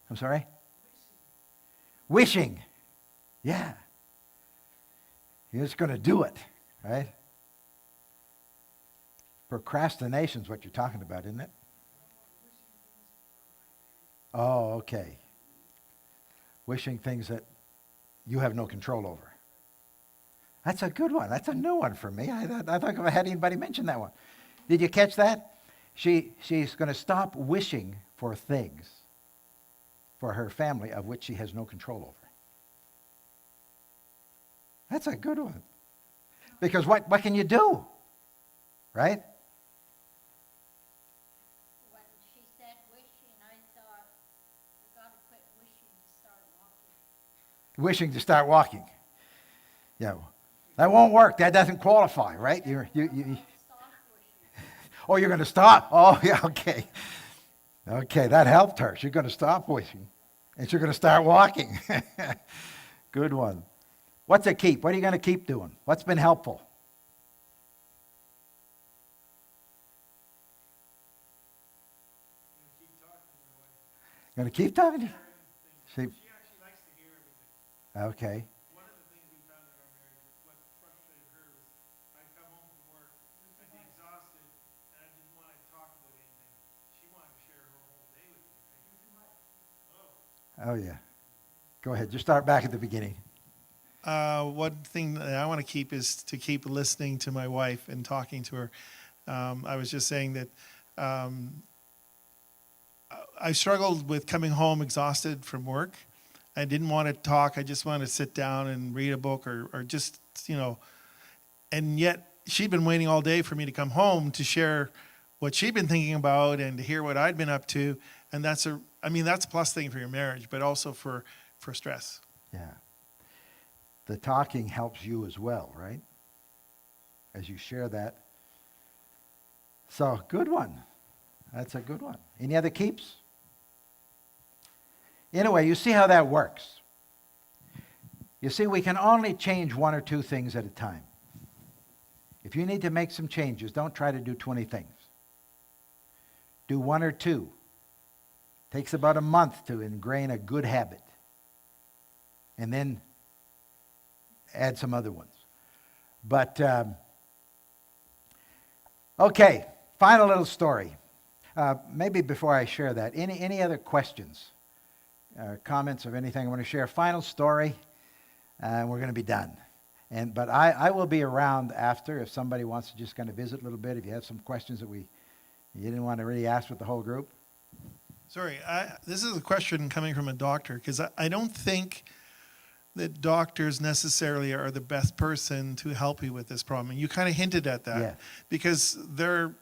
I'm sorry? Wishing. Yeah. You're just going to do it, right? Procrastination's what you're talking about, isn't it? Oh, okay. Wishing things that you have no control over. That's a good one. That's a new one for me. I don't think I've had anybody mention that one. Did you catch that? She's going to stop wishing for things for her family of which she has no control over. That's a good one. Because what can you do? Right? When she said wishing, I thought, I gotta quit wishing to start walking. Wishing to start walking. Yeah. That won't work. That doesn't qualify, right? You Stop wishing. Oh, you're going to stop? Oh, yeah, okay. Okay, that helped her. She's going to stop wishing. And she's going to start walking. Good one. What's a keep? What are you going to keep doing? What's been helpful? Keep talking to my wife. Going to keep talking? She, She actually likes to hear everything. okay. One of the things we found in our marriage, what frustrated her was I'd come home from work, I'd be exhausted, and I didn't want to talk about anything. She wanted to share her whole day with me. I do too much. Oh. Oh, yeah. Go ahead. Just start back at the beginning. One thing that I want to keep is to keep listening to my wife and talking to her. I was just saying that I struggled with coming home exhausted from work. I didn't want to talk. I just wanted to sit down and read a book or just, and yet she'd been waiting all day for me to come home to share what she'd been thinking about and to hear what I'd been up to. And that's a plus thing for your marriage, but also for stress. Yeah. The talking helps you as well, right? As you share that. So, good one. That's a good one. Any other keeps? Anyway, you see how that works. You see, we can only change one or two things at a time. If you need to make some changes, don't try to do 20 things. Do one or two. Takes about a month to ingrain a good habit. And then add some other ones. But, okay, final little story. Maybe before I share that, any other questions, comments of anything I want to share? Final story, and we're going to be done. But I will be around after if somebody wants to just kind of visit a little bit, if you have some questions that you didn't want to really ask with the whole group. Sorry, this is a question coming from a doctor because I don't think that doctors necessarily are the best person to help you with this problem. And you kind of hinted at that. Yeah. Because they're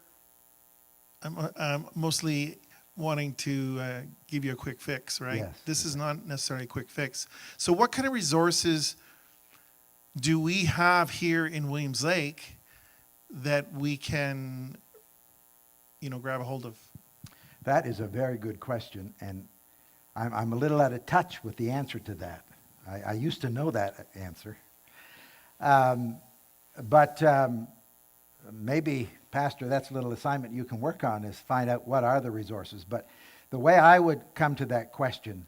mostly wanting to give you a quick fix, right? Yes, This is not necessarily a quick fix. So what kind of resources do we have here in Williams Lake that we can, grab a hold of? That is a very good question, and I'm a little out of touch with the answer to that. I used to know that answer. But maybe, Pastor, that's a little assignment you can work on, is find out what are the resources. But the way I would come to that question,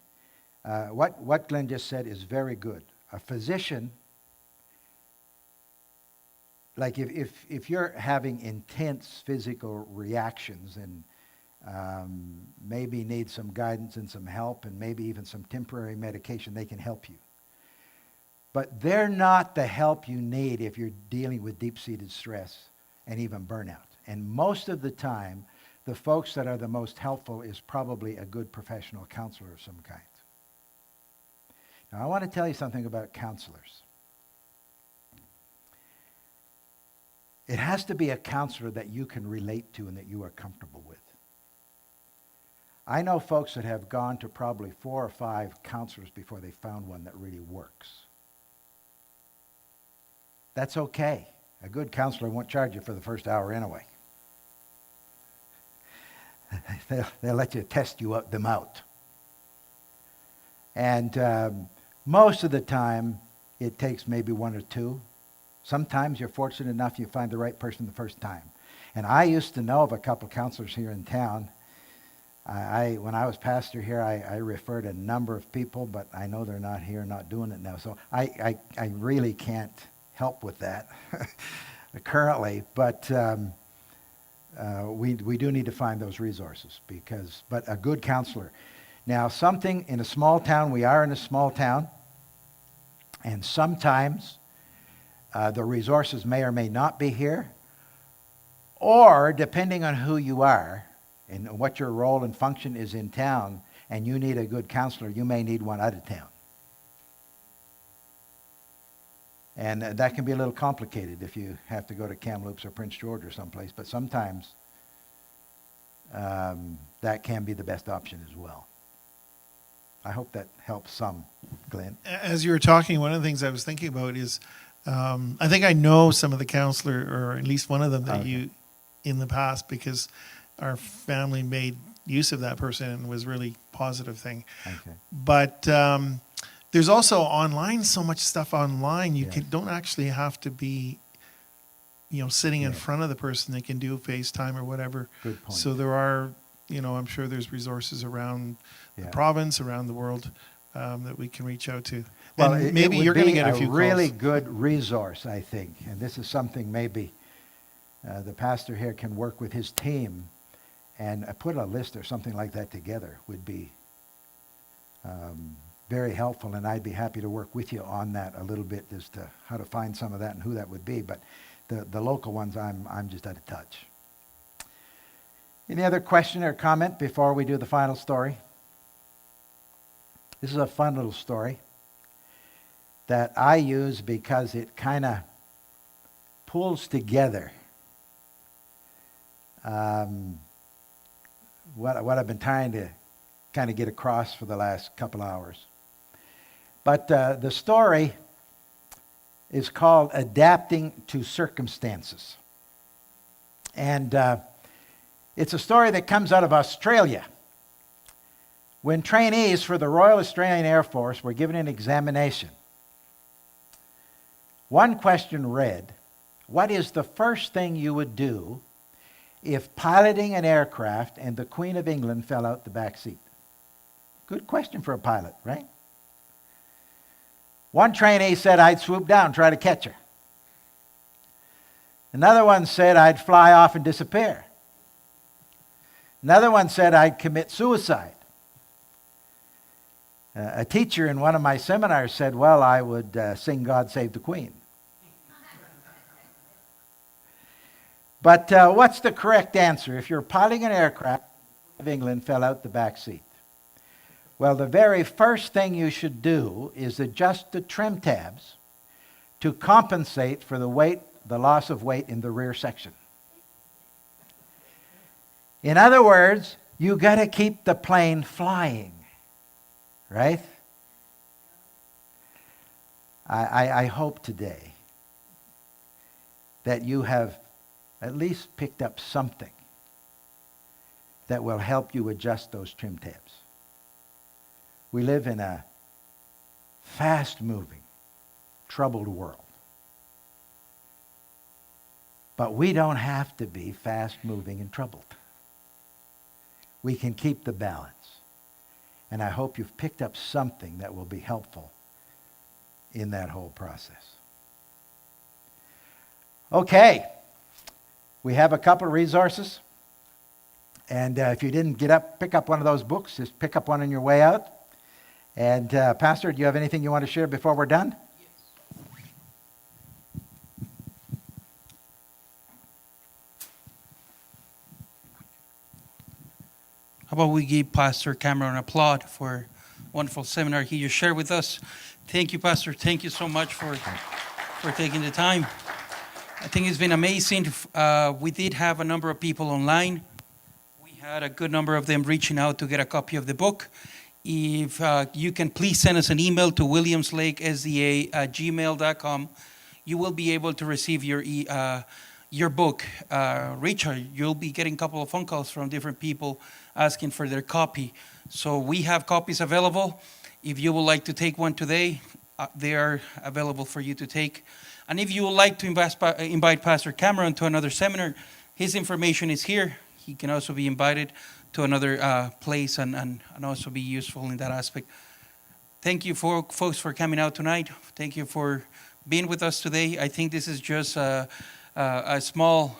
what Glenn just said is very good. A physician, like if you're having intense physical reactions and maybe need some guidance and some help and maybe even some temporary medication, they can help you. But they're not the help you need if you're dealing with deep-seated stress and even burnout. And most of the time, the folks that are the most helpful is probably a good professional counselor of some kind. Now, I want to tell you something about counselors. It has to be a counselor that you can relate to and that you are comfortable with. I know folks that have gone to probably 4 or 5 counselors before they found one that really works. That's okay. A good counselor won't charge you for the first hour anyway. They'll let you test them out. And most of the time, it takes maybe 1 or 2. Sometimes you're fortunate enough you find the right person the first time. And I used to know of a couple counselors here in town. When I was pastor here, I referred a number of people, but I know they're not here, not doing it now. So I really can't help with that currently. But we do need to find those resources but a good counselor. Now, something in a small town, we are in a small town, and sometimes the resources may or may not be here, or depending on who you are and what your role and function is in town, and you need a good counselor, you may need one out of town. And that can be a little complicated if you have to go to Kamloops or Prince George or someplace, but sometimes that can be the best option as well. I hope that helps some, Glenn. As you were talking, one of the things I was thinking about is, I think I know some of the counselor, or at least one of them that you, in the past, because our family made use of that person and was really positive thing. Okay. But there's also online, so much stuff online. You Yes. don't actually have to be, sitting in Yes. front of the person. They can do FaceTime or whatever. Good point. So there are, I'm sure there's resources around the Yeah. province, around the world, that we can reach out to. Well, And it maybe would you're going to be get a few really calls. good resource, I think. And this is something maybe the pastor here can work with his team and put a list or something like that together would be very helpful. And I'd be happy to work with you on that a little bit as to how to find some of that and who that would be. But the local ones, I'm just out of touch. Any other question or comment before we do the final story? This is a fun little story that I use because it kind of pulls together what I've been trying to kind of get across for the last couple hours. But the story is called Adapting to Circumstances. And it's a story that comes out of Australia. When trainees for the Royal Australian Air Force were given an examination, one question read, "What is the first thing you would do if piloting an aircraft and the Queen of England fell out the back seat?" Good question for a pilot, right? One trainee said, "I'd swoop down, try to catch her." Another one said, "I'd fly off and disappear." Another one said, "I'd commit suicide." A teacher in one of my seminars said, "Well, I would sing God Save the Queen." But what's the correct answer? If you're piloting an aircraft, of England fell out the back seat. Well, the very first thing you should do is adjust the trim tabs to compensate for the loss of weight in the rear section. In other words, you got to keep the plane flying, right? I hope today that you have at least picked up something that will help you adjust those trim tabs. We live in a fast-moving, troubled world. But we don't have to be fast-moving and troubled. We can keep the balance. And I hope you've picked up something that will be helpful in that whole process. Okay. We have a couple of resources. And if you didn't get up, pick up one of those books. Just pick up one on your way out. And Pastor, do you have anything you want to share before we're done? How about we give Pastor Cameron an applaud for a wonderful seminar he just shared with us. Thank you, Pastor. Thank you so much for taking the time. I think it's been amazing. We did have a number of people online. We had a good number of them reaching out to get a copy of the book. If you can please send us an email to williamslakesda@gmail.com, you will be able to receive your book. Richard, you'll be getting a couple of phone calls from different people asking for their copy. So we have copies available. If you would like to take one today, they are available for you to take. And if you would like to invite Pastor Cameron to another seminar, his information is here. He can also be invited to another place and also be useful in that aspect. Thank you, folks, for coming out tonight. Thank you for being with us today. I think this is just a small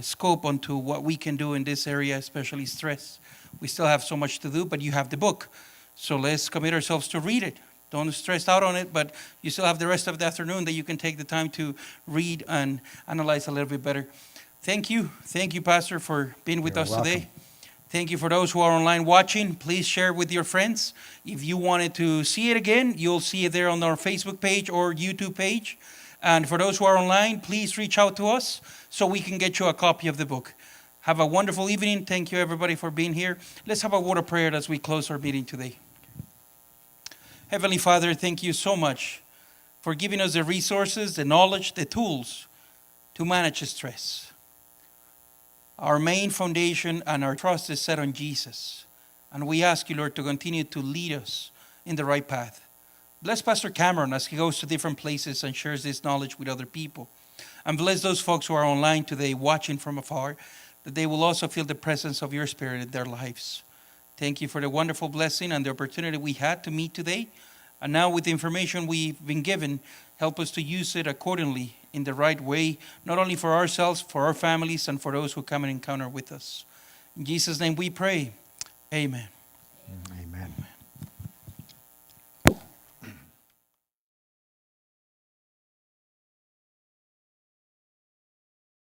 scope onto what we can do in this area, especially stress. We still have so much to do, but you have the book. So let's commit ourselves to read it. Don't stress out on it, but you still have the rest of the afternoon that you can take the time to read and analyze a little bit better. Thank you. Thank you, Pastor, for being with us today. Thank you for those who are online watching. Please share with your friends. If you wanted to see it again, you'll see it there on our Facebook page or YouTube page. And for those who are online, please reach out to us so we can get you a copy of the book. Have a wonderful evening. Thank you, everybody, for being here. Let's have a word of prayer as we close our meeting today. Heavenly Father, thank you so much for giving us the resources, the knowledge, the tools to manage stress. Our main foundation and our trust is set on Jesus. And we ask you, Lord, to continue to lead us in the right path. Bless Pastor Cameron as he goes to different places and shares this knowledge with other people. And bless those folks who are online today watching from afar, that they will also feel the presence of your Spirit in their lives. Thank you for the wonderful blessing and the opportunity we had to meet today. And now with the information we've been given, help us to use it accordingly in the right way, not only for ourselves, for our families, and for those who come and encounter with us. In Jesus' name we pray. Amen. Amen.